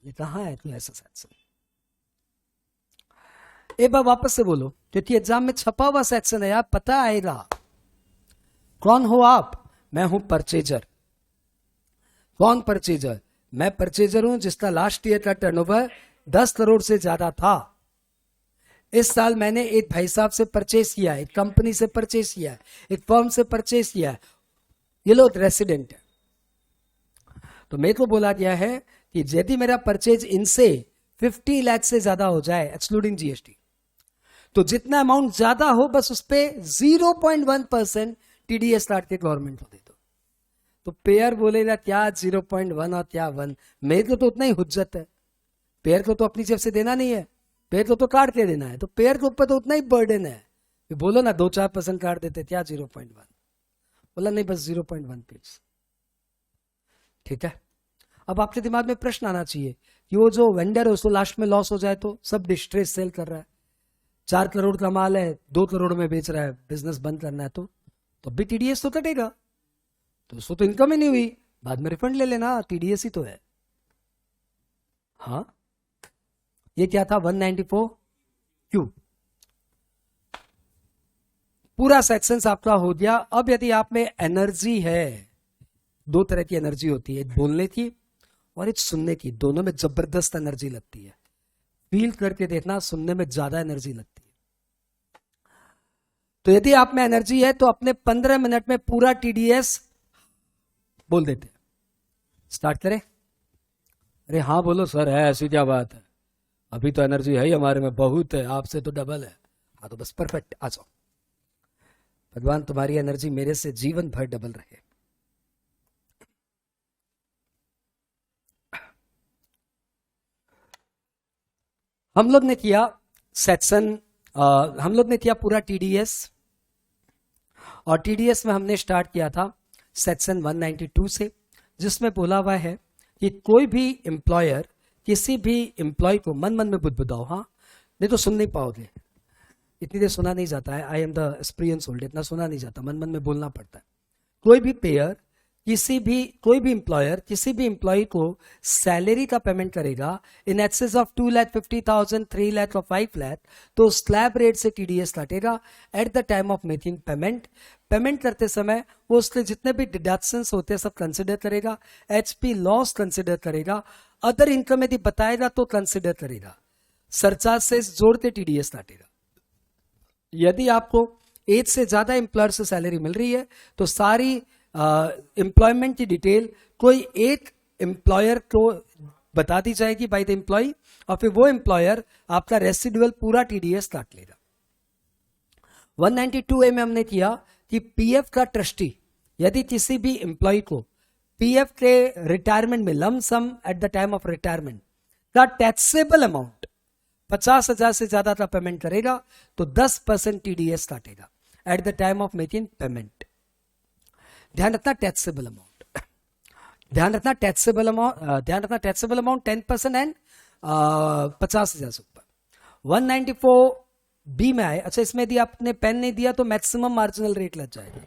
ये कहाँ है ऐसा सेक्शन? एक बार वापस से बोलो, क्योंकि एग्जाम में छपा हुआ सेक्शन है यार, पता आएगा। कौन हो आप? मैं हूं परचेजर। कौन परचेजर? मैं परचेजर हूं जिसका लास्ट ईयर का टर्नओवर 10 करोड़ से ज्यादा था। इस साल मैंने एक भाई साहब से परचेस किया है, एक कंपनी से परचेस किया है, एक फर्म से परचेस किया है, ये लोग रेसिडेंट है। तो मेरे को बोला गया है कि यदि मेरा परचेज इनसे 50 लाख से ज्यादा हो जाए एक्सक्लूडिंग जीएसटी, तो जितना अमाउंट ज्यादा हो बस उस पर 0.1% टीडीएस काट के गवर्नमेंट को दे दो। तो पेयर बोलेगा क्या 0.1 और क्या 1? मेरे को तो उतना ही हुज्जत है, पेयर को तो अपनी जेब से देना नहीं है, पेयर को तो काट के देना है, तो पेयर के ऊपर तो उतना ही बर्डन है। बोलो ना 2-4% काट देते, क्या 0.1? बोला नहीं बस 0.1 प्लीज। ठीक है, अब आपके दिमाग में प्रश्न आना चाहिए कि वो जो वेंडर है उसको लास्ट में लॉस हो जाए तो, सब डिस्ट्रेस सेल कर रहा है, 4 करोड़ का माल है 2 करोड़ में बेच रहा है, बिजनेस बंद करना है, तो भी टीडीएस तो कटेगा, तो उसको तो इनकम ही नहीं हुई, बाद में रिफंड ले लेना, टीडीएस ही तो है। हाँ, ये क्या था 194 क्यू। पूरा सेक्शन आपका हो गया। अब यदि आप में एनर्जी है, 2 तरह की एनर्जी होती है, एक बोलने की और एक सुनने की, दोनों में जबरदस्त एनर्जी लगती है। फील करके देखना, सुनने में ज्यादा एनर्जी लगती है। तो यदि आप में एनर्जी है तो अपने 15 मिनट में पूरा टीडीएस बोल देते हैं। स्टार्ट करें? अरे हाँ बोलो सर, है ऐसी क्या बात है, अभी तो एनर्जी है ही हमारे में बहुत है, आपसे तो डबल है। हाँ तो बस परफेक्ट, आ जाओ। भगवान तुम्हारी एनर्जी मेरे से जीवन भर डबल रहे। हम लोग ने किया सेक्शन, हम लोग ने किया पूरा टीडीएस, और टीडीएस में हमने स्टार्ट किया था सेक्शन 192 से, जिसमें बोला हुआ है कि कोई भी एम्प्लॉयर किसी भी एम्प्लॉय को, मन मन में बुदबुदाओ, हाँ नहीं तो सुन नहीं पाओगे, इतनी देर सुना नहीं जाता है, I am the experience holder, इतना सुना नहीं जाता, मन मन में बोलना पड़ता है। कोई भी पेयर कोई भी एम्प्लॉयर किसी भी एम्प्लॉय को सैलरी का पेमेंट करेगा इन एक्सेस ऑफ 2,50,000, 3 लाख और 5 लाख, तो स्लैब रेट से टीडीएस काटेगा at the time of making payment. Payment करते समय वो उसके जितने भी डिडक्शंस होते हैं सब कंसिडर करेगा, एचपी लॉस कंसिडर करेगा, अदर इनकम यदि बताएगा तो कंसिडर करेगा, सरचार्ज से जोड़ के टीडीएस काटेगा। यदि आपको 1 से ज्यादा एम्प्लॉयर से सैलरी मिल रही है तो सारी एम्प्लॉयमेंट की डिटेल कोई एक एम्प्लॉयर को बता दी जाएगी बाय द एम्प्लॉय, और फिर वो एम्प्लॉयर आपका रेसिडुअल पूरा टीडीएस काट लेगा। 192A में हमने किया कि पीएफ का ट्रस्टी यदि किसी भी एम्प्लॉय को पीएफ के रिटायरमेंट में lump sum at the time of retirement का टैक्सेबल अमाउंट 50,000 से ज्यादा का पेमेंट करेगा तो 10% टीडीएस काटेगा at the time of making payment. ध्यान रखना टैक्सेबल अमाउंट, ध्यान रखना टैक्सेबल अमाउंट 10% एंड 50,000 से ऊपर। 194B में आए, अच्छा इसमें यदि आपने पेन नहीं दिया तो मैक्सिमम मार्जिनल रेट लग जाएगा।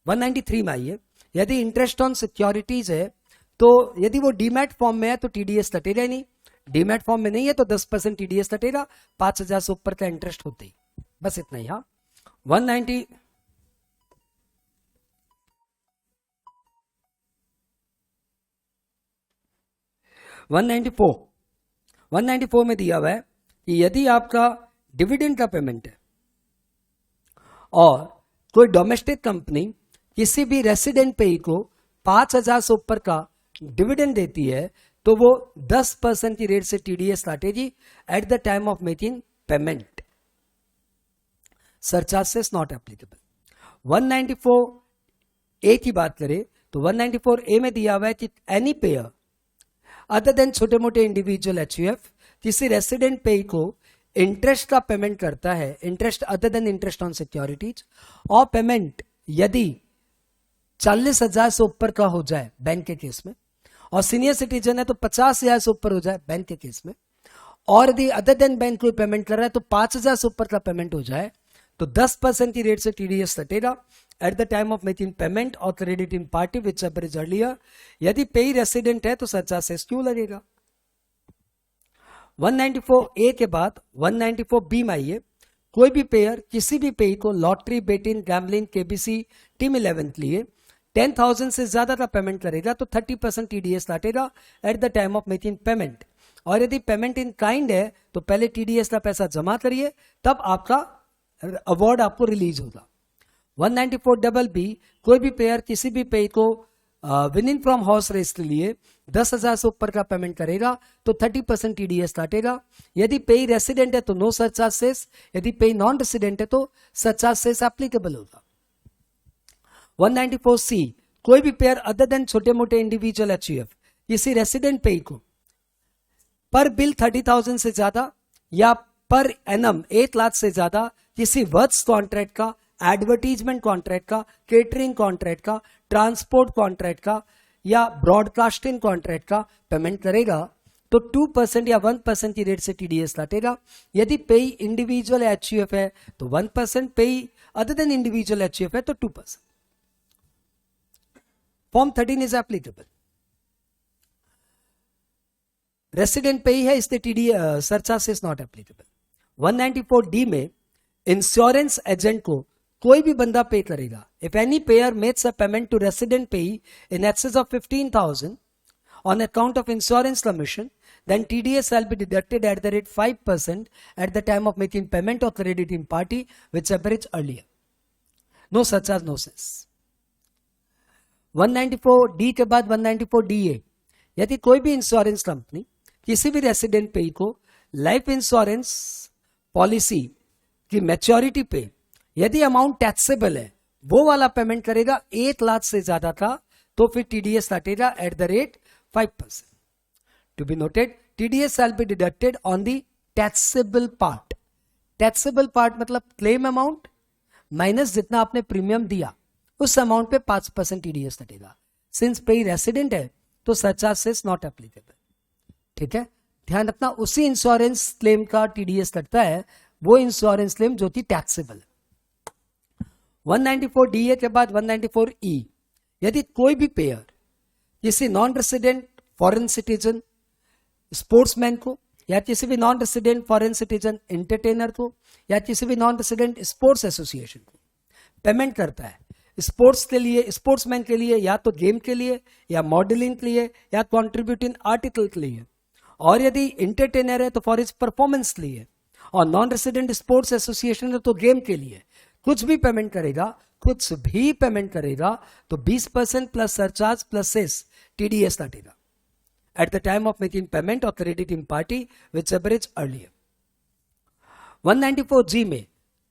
193 में आइए, यदि इंटरेस्ट ऑन सिक्योरिटीज है तो यदि वो डीमैट फॉर्म में है तो टीडीएस कटेगा ही नहीं, डीमैट फॉर्म में नहीं है तो 10% टीडीएस कटेगा 5,000 से ऊपर का इंटरेस्ट होते ही, बस इतना ही। हाँ 194 में दिया हुआ है कि यदि आपका डिविडेंड का पेमेंट है और कोई डोमेस्टिक कंपनी किसी भी रेसिडेंट पे को 5,000 से ऊपर का डिविडेंड देती है तो वो 10% की रेट से टीडीएस काटेगी at the time of making payment, surcharges not applicable. 194A की बात करें तो 194A में दिया हुआ है कि एनी पेयर अदर देन छोटे मोटे इंडिविजुअल एचयूएफ किसी रेसिडेंट पे को इंटरेस्ट का पेमेंट करता है, interest other than interest on securities, और पेमेंट यदि 40,000 से ऊपर का हो जाए बैंक के केस में, और सीनियर सिटीजन है तो 50,000 से ऊपर हो जाए बैंक के केस में, और यदि अदर देन बैंक कोई पेमेंट कर रहा है तो 5,000 से ऊपर का पेमेंट हो जाए, तो 10% की रेट से टीडीएस कटेगा at the time of making payment और crediting party whichever is earlier. यदि पेई रेसिडेंट है तो सरचार्ज सेस क्यों लगेगा। 194A के बाद 194B में आइए, कोई भी पेयर किसी भी पेई को lottery, betting, gambling, KBC, team 11 के लिए 10,000 से ज्यादा का पेमेंट करेगा तो 30% टीडीएस काटेगा at the time of making payment. और यदि पेमेंट इन काइंड है तो पहले टीडीएस का पैसा जमा करिए, तब आपका अवार्ड आपको रिलीज होगा। 194BB, कोई भी पेयर किसी भी पेई को विनिंग फ्रॉम हॉर्स रेस के लिए 10,000 से ऊपर का पेमेंट करेगा तो 30% टीडीएस काटेगा। यदि पेई रेसिडेंट है तो नो सरचार्ज सेस, यदि पेई नॉन रेसिडेंट है तो सरचार्ज सेस एप्लीकेबल होगा। 194C, कोई भी पेयर अदर देन छोटे मोटे इंडिविजुअल एचयूएफ किसी रेसिडेंट पेई को पर बिल 30,000 से ज्यादा या पर एनम 1 लाख से ज्यादा किसी वर्क्स कॉन्ट्रैक्ट का, एडवर्टीजमेंट कॉन्ट्रैक्ट का, केटरिंग कॉन्ट्रैक्ट का, ट्रांसपोर्ट कॉन्ट्रैक्ट का या ब्रॉडकास्टिंग कॉन्ट्रैक्ट का पेमेंट करेगा तो 2% या 1% की रेट से टीडीएस काटेगा। यदि पेई इंडिविजुअल एचयूएफ है तो 1%, पेई अदर देन इंडिविजुअल एचयूएफ है तो 2%। Form 13 is applicable. रेसिडेंट पेई है इसलिए TDS surcharge is not applicable. 194D में इंश्योरेंस एजेंट को कोई भी बंदा पे करेगा। If any payer makes a payment to resident payee in excess of 15,000 on account of insurance commission, then TDS shall be deducted at the rate 5% at the time of making payment or crediting party, whichever is earlier. No surcharge, no cess. 194D के बाद 194DA, यदि कोई भी insurance company किसी भी resident पेई को life insurance policy की मैच्योरिटी पे यदि अमाउंट टैक्सेबल है वो वाला पेमेंट करेगा 1 लाख से ज्यादा का, तो फिर टीडीएस काटेगा at the rate 5%. To be noted, TDS shall be deducted on the taxable part. Taxable part मतलब क्लेम अमाउंट माइनस जितना आपने प्रीमियम दिया उस अमाउंट पे 5% टीडीएस कटेगा। सिंस पेई रेसिडेंट है तो सरचार्ज सेस नॉट एप्लीकेबल। ठीक है, ध्यान रखना, उसी इंश्योरेंस क्लेम का टीडीएस कटता है, वो इंश्योरेंस क्लेम जो कि टैक्सेबल है। 194DA के बाद 194E, यदि कोई भी पेयर किसी non resident foreign citizen sportsman को या किसी भी non resident foreign citizen entertainer को या किसी भी नॉन रेसिडेंट स्पोर्ट्स एसोसिएशन को पेमेंट करता है स्पोर्ट्स के लिए, स्पोर्ट्समैन के लिए, या तो गेम के लिए या मॉडलिंग के लिए या कॉन्ट्रीब्यूटिंग आर्टिकल के लिए, और यदि एंटरटेनर है तो फॉर हिज परफॉर्मेंस के लिए, और नॉन रेसिडेंट स्पोर्ट्स एसोसिएशन है तो गेम के लिए, कुछ भी पेमेंट करेगा तो 20% plus surcharge plus cess TDS काटेगा at the time of making payment or crediting party whichever is earlier. 194G में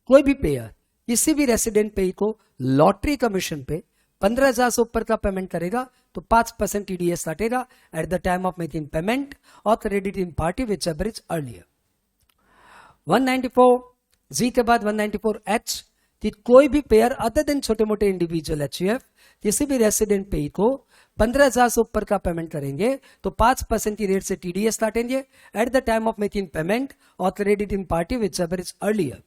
कोई भी पेयर किसी भी रेसिडेंट पेई को लॉटरी कमीशन पे 15,000 से ऊपर का पेमेंट करेगा तो 5% टीडीएस काटेगा at the time of making payment or crediting party whichever is earlier. 194G के बाद 194H कि कोई भी पेयर अदर देन छोटे मोटे इंडिविजुअल एचयूएफ किसी भी रेसिडेंट पेई को 15,000 से ऊपर का पेमेंट करेंगे तो 5% की रेट से टीडीएस काटेंगे at the time of making payment और crediting party whichever is earlier.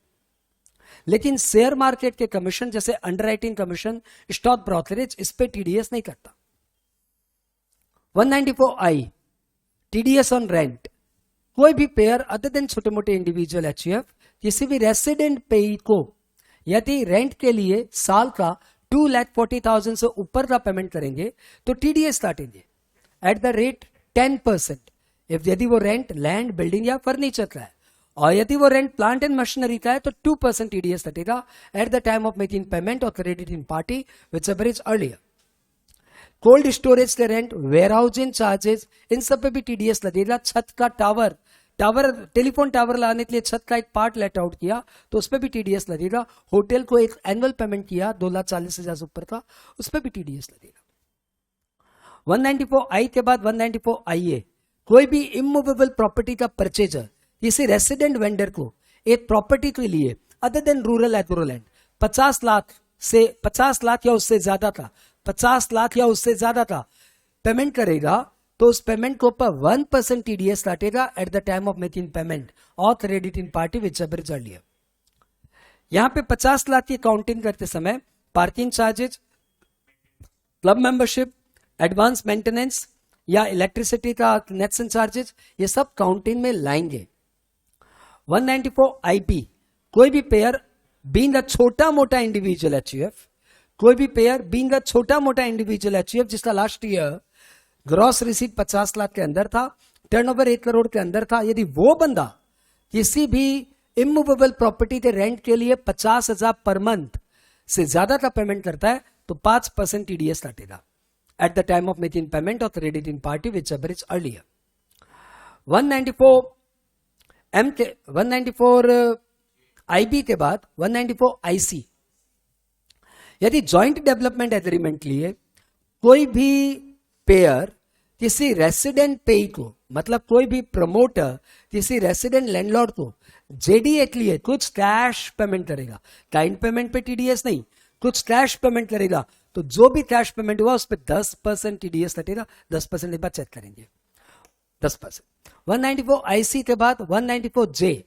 लेकिन शेयर मार्केट के कमीशन जैसे अंडरराइटिंग कमीशन, स्टॉक ब्रोकरेज, इस पे टीडीएस नहीं करता। 194I टीडीएस ऑन रेंट, कोई भी पेयर अदर देन छोटे मोटे इंडिविजुअल एचयूएफ किसी भी रेसिडेंट पेई को यदि रेंट के लिए साल का 2,40,000 से ऊपर का पेमेंट करेंगे तो टीडीएस काटेंगे एट द रेट 10%। इफ यदि वो रेंट लैंड, बिल्डिंग या फर्नीचर का है, और यदि वो रेंट प्लांट एंड मशीनरी का है तो 2% टीडीएस कटेगा at the time of making payment और crediting party whichever is earlier. Cold storage के रेंट, वेयर हाउसिंग चार्जेस, इन सब पे भी टीडीएस लगेगा। छत का टावर, टेलीफोन टावर लाने के लिए छत का एक पार्ट लेट आउट किया तो उस पर भी टीडीएस लगेगा। होटल को एक एनुअल पेमेंट किया 2,40,000 से ऊपर का, उस पर भी टीडीएस लगेगा। 194I के बाद 194IA, कोई भी इमूवेबल प्रॉपर्टी का परचेजर किसी रेसिडेंट वेंडर को एक प्रॉपर्टी के लिए other than rural agro land 50 lakh या उससे ज्यादा का 50 लाख या उससे ज्यादा का पेमेंट करेगा तो उस पेमेंट के ऊपर 1% टीडीएस काटेगा at the time of making payment और crediting party whichever is earlier. यहां पे 50 लाख की काउंटिंग करते समय parking charges, club membership, advance maintenance या इलेक्ट्रिसिटी का कनेक्शन चार्जेस, ये सब काउंटिंग में लाएंगे। 194 आईपी, कोई भी पेयर बीइंग अ छोटा मोटा इंडिविजुअल एचयूएफ, कोई भी पेयर बीइंग अ छोटा मोटा इंडिविजुअल एचयूएफ जिसका last year gross receipt 50 lakh के अंदर था, टर्नओवर 1 करोड़ के अंदर था, यदि वो बंदा किसी भी इमूवेबल प्रॉपर्टी के रेंट के लिए 50,000 पर मंथ से ज्यादा का पेमेंट करता है तो 5% टीडीएस काटेगा at the time of making payment और crediting party whichever is earlier. 194 IB के बाद 194 आईसी, यदि जॉइंट डेवलपमेंट एग्रीमेंट लिए कोई भी पेयर किसी रेसिडेंट पेई को, मतलब कोई भी प्रमोटर किसी रेसिडेंट लैंडलॉर्ड को जेडीए के लिए कुछ कैश पेमेंट करेगा, काइंड पेमेंट पे टीडीएस नहीं, कुछ कैश पेमेंट करेगा, तो जो भी कैश पेमेंट हुआ उस पर 10% टीडीएस कटेगा। 10% बाद चेक करेंगे 10%। 194 आईसी के बाद 194 जे,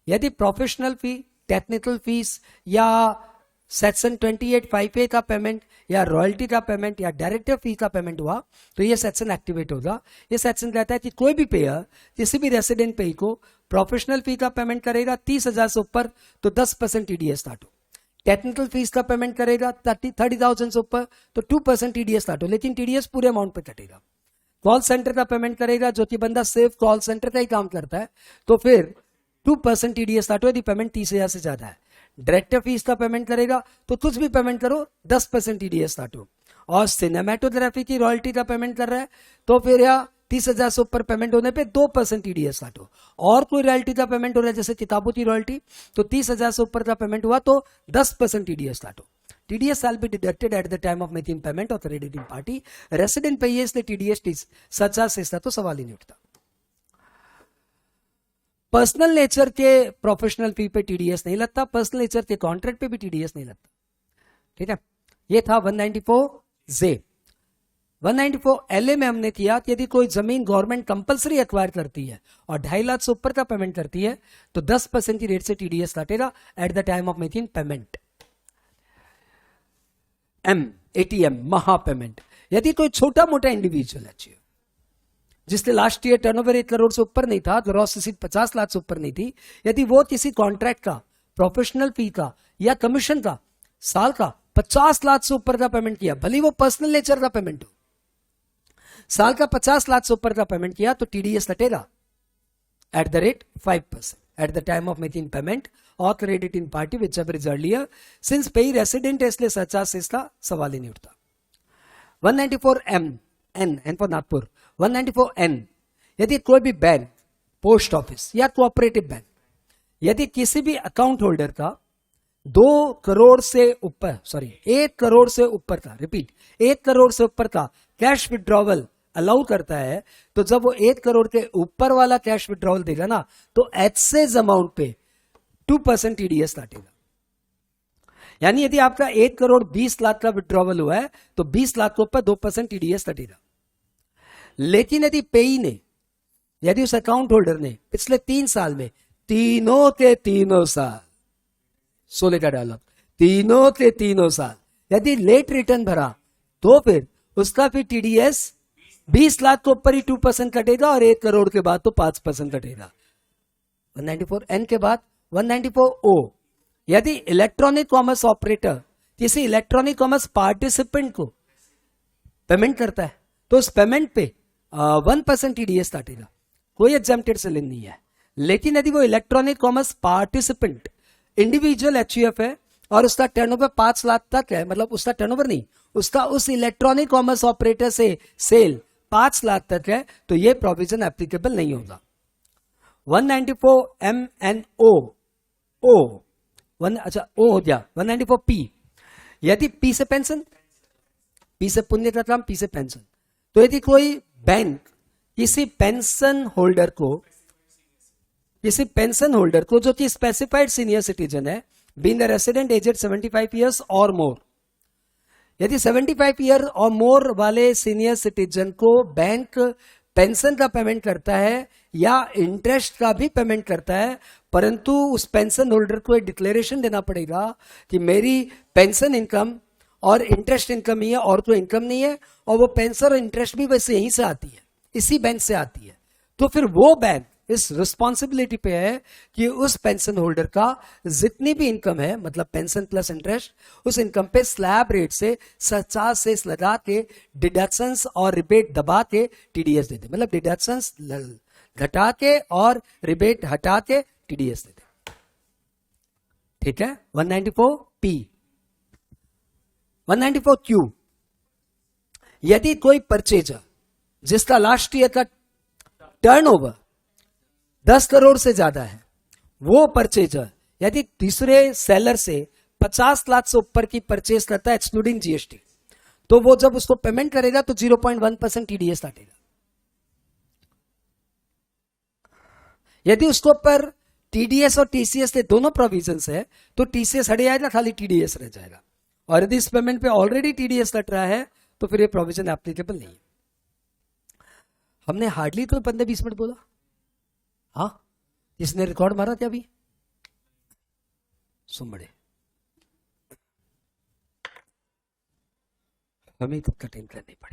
यदि प्रोफेशनल फी, टेक्निकल फीस या सेक्शन 28(5)(a) का पेमेंट या रॉयल्टी का पेमेंट या डायरेक्टर फी का पेमेंट हुआ तो ये सेक्शन एक्टिवेट होगा। ये सेक्शन कहता है कि कोई भी पेयर किसी भी रेसिडेंट पेई को प्रोफेशनल फी का पेमेंट करेगा 30,000 से ऊपर तो 10% टीडीएस स्टार्ट हो, टेक्निकल फीस का पेमेंट करेगा 30,000 से ऊपर तो 2% टीडीएस स्टार्ट हो, लेकिन टीडीएस पूरे अमाउंट पे कटेगा। कॉल सेंटर का पेमेंट करेगा, जो कि बंदा सिर्फ कॉल सेंटर का ही काम करता है, तो फिर 2% टीडीएस स्टार्ट हो यदि पेमेंट 30,000 से ज्यादा है। डायरेक्टर फीस का पेमेंट करेगा तो कुछ भी पेमेंट करो 10% टीडीएस स्टार्ट हो, और सिनेमेटोग्राफी की रॉयल्टी का पेमेंट कर रहा है तो फिर या 30,000 से ऊपर पेमेंट होने पे 2% टीडीएस स्टार्ट हो, और कोई रॉयल्टी का पेमेंट हो रहा है जैसे किताबों की रॉयल्टी तो 30,000 से ऊपर का पेमेंट हुआ तो 10% टीडीएस स्टार्ट हो। TDS shall be deducted at the time of making payment और crediting party। रेसिडेंट पे इसलिए टीडीएस सच्चा से तो सवाल ही नहीं उठता। पर्सनल नेचर के प्रोफेशनल फी पे टीडीएस नहीं लगता, पर्सनल नेचर के कॉन्ट्रैक्ट पे भी टीडीएस नहीं लगता। ठीक है, ये था 194 जे। 194 एलए में हमने किया कि यदि कोई जमीन गवर्नमेंट कंपलसरी एक्वायर करती है और 2.5 लाख से ऊपर का पेमेंट करती है तो 10% की रेट से टीडीएस काटेगा at the time of making payment. ATM महा पेमेंट, यदि कोई छोटा मोटा इंडिविजुअल है जिसने लास्ट ईयर टर्नओवर 1 करोड़ से ऊपर नहीं था, ग्रॉस रिसीट 50 लाख से ऊपर नहीं थी, यदि वो किसी कॉन्ट्रैक्ट का, प्रोफेशनल फी का या कमीशन का साल का 50 लाख से ऊपर का पेमेंट किया, भले वो पर्सनल नेचर का पेमेंट हो, साल का 50 लाख से ऊपर का पेमेंट किया तो टीडीएस कटेगा at the rate 5% at the time of making payment और crediting party whichever is earlier. Since payee resident है इसलिए सच्चा से इसका सवाल ही नहीं उठता। 194 एन फॉर नागपुर। 194 एन, यदि कोई भी बैंक, पोस्ट ऑफिस या कोऑपरेटिव बैंक यदि किसी भी अकाउंट होल्डर का 2 करोड़ से ऊपर 1 करोड़ से ऊपर का, रिपीट 1 करोड़ से ऊपर का कैश विड्रॉवल अलाउ करता है तो जब वो 1 करोड़ के ऊपर वाला कैश विड्रॉवल देगा ना तो एक्सेस अमाउंट पे 2% टीडीएस काटेगा। यानी यदि आपका 1 करोड़ 20 लाख का विड्रॉवल हुआ है तो 20 लाख के ऊपर 2% टीडीएस कटेगा। लेकिन यदि पेई ने, यदि उस अकाउंट होल्डर ने पिछले 3 साल में तीनों के तीनों साल, 16 का डायलॉग, तीनों के तीनों साल यदि लेट रिटर्न भरा तो फिर उसका फिर टीडीएस 20 लाख के ऊपर ही 2% कटेगा और 1 करोड़ के बाद तो 5% कटेगा। 194 एन के बाद 194 ओ, यदि इलेक्ट्रॉनिक कॉमर्स ऑपरेटर किसी इलेक्ट्रॉनिक कॉमर्स पार्टिसिपेंट को पेमेंट करता है तो उस पेमेंट पे 1% टीडीएस काटेगा, कोई एग्जेम्प्टेड सेलिंग नहीं है। लेकिन यदि वो electronic commerce participant individual HUF है और उसका टर्नओवर 5 लाख तक है, मतलब उसका टर्नओवर नहीं, उसका उस इलेक्ट्रॉनिक कॉमर्स ऑपरेटर से सेल 5 लाख तक है तो ये प्रोविजन एप्लीकेबल नहीं होगा। 194 एम एन ओ, अच्छा ओ हो गया। 194 पी, यदि पी से पेंशन, पी से पुण्य का काम, पी से पेंशन, तो यदि कोई बैंक किसी पेंशन होल्डर को जो कि स्पेसिफाइड सीनियर सिटीजन है, being the resident aged 75 years और मोर, यदि 75 ईयर और मोर वाले सीनियर सिटीजन को बैंक पेंशन का पेमेंट करता है या इंटरेस्ट का भी पेमेंट करता है, परंतु उस पेंशन होल्डर को एक डिक्लेरेशन देना पड़ेगा कि मेरी पेंशन इनकम और इंटरेस्ट इनकम ही है और कोई इनकम नहीं है, और वो पेंशन और इंटरेस्ट भी वैसे यहीं से आती है, इसी बैंक से आती है, तो फिर वो बैंक इस रिस्पॉन्सिबिलिटी पे है कि उस पेंशन होल्डर का जितनी भी इनकम है, मतलब पेंशन प्लस इंटरेस्ट, उस इनकम पे स्लैब रेट से 50 से लगा के डिडक्शंस और रिबेट दबा के टीडीएस देते, मतलब डिडक्शंस घटा के और रिबेट हटा के टीडीएस देते। ठीक है। 194 पी। 194 क्यू, यदि कोई परचेजर जिसका लास्ट ईयर का टर्नओवर 10 करोड़ से ज्यादा है, वो परचेजर यदि तीसरे सेलर से 50 लाख से ऊपर की परचेज करता है एक्सक्लूडिंग जीएसटी, तो वो जब उसको पेमेंट करेगा तो 0.1% टीडीएस काटेगा। यदि उसके ऊपर टीडीएस और टीसीएस के दोनों प्रोविजंस है तो टीसीएस हट जाएगा, खाली टीडीएस रह जाएगा। और यदि इस पेमेंट पे ऑलरेडी टीडीएस कट रहा है तो फिर ये प्रोविजन एप्लीकेबल नहीं है। हमने हार्डली तो 15-20 मिनट बोला। हाँ, इसने रिकॉर्ड मारा क्या अभी? सुमड़े हमें तब का टेंशन नहीं पड़े।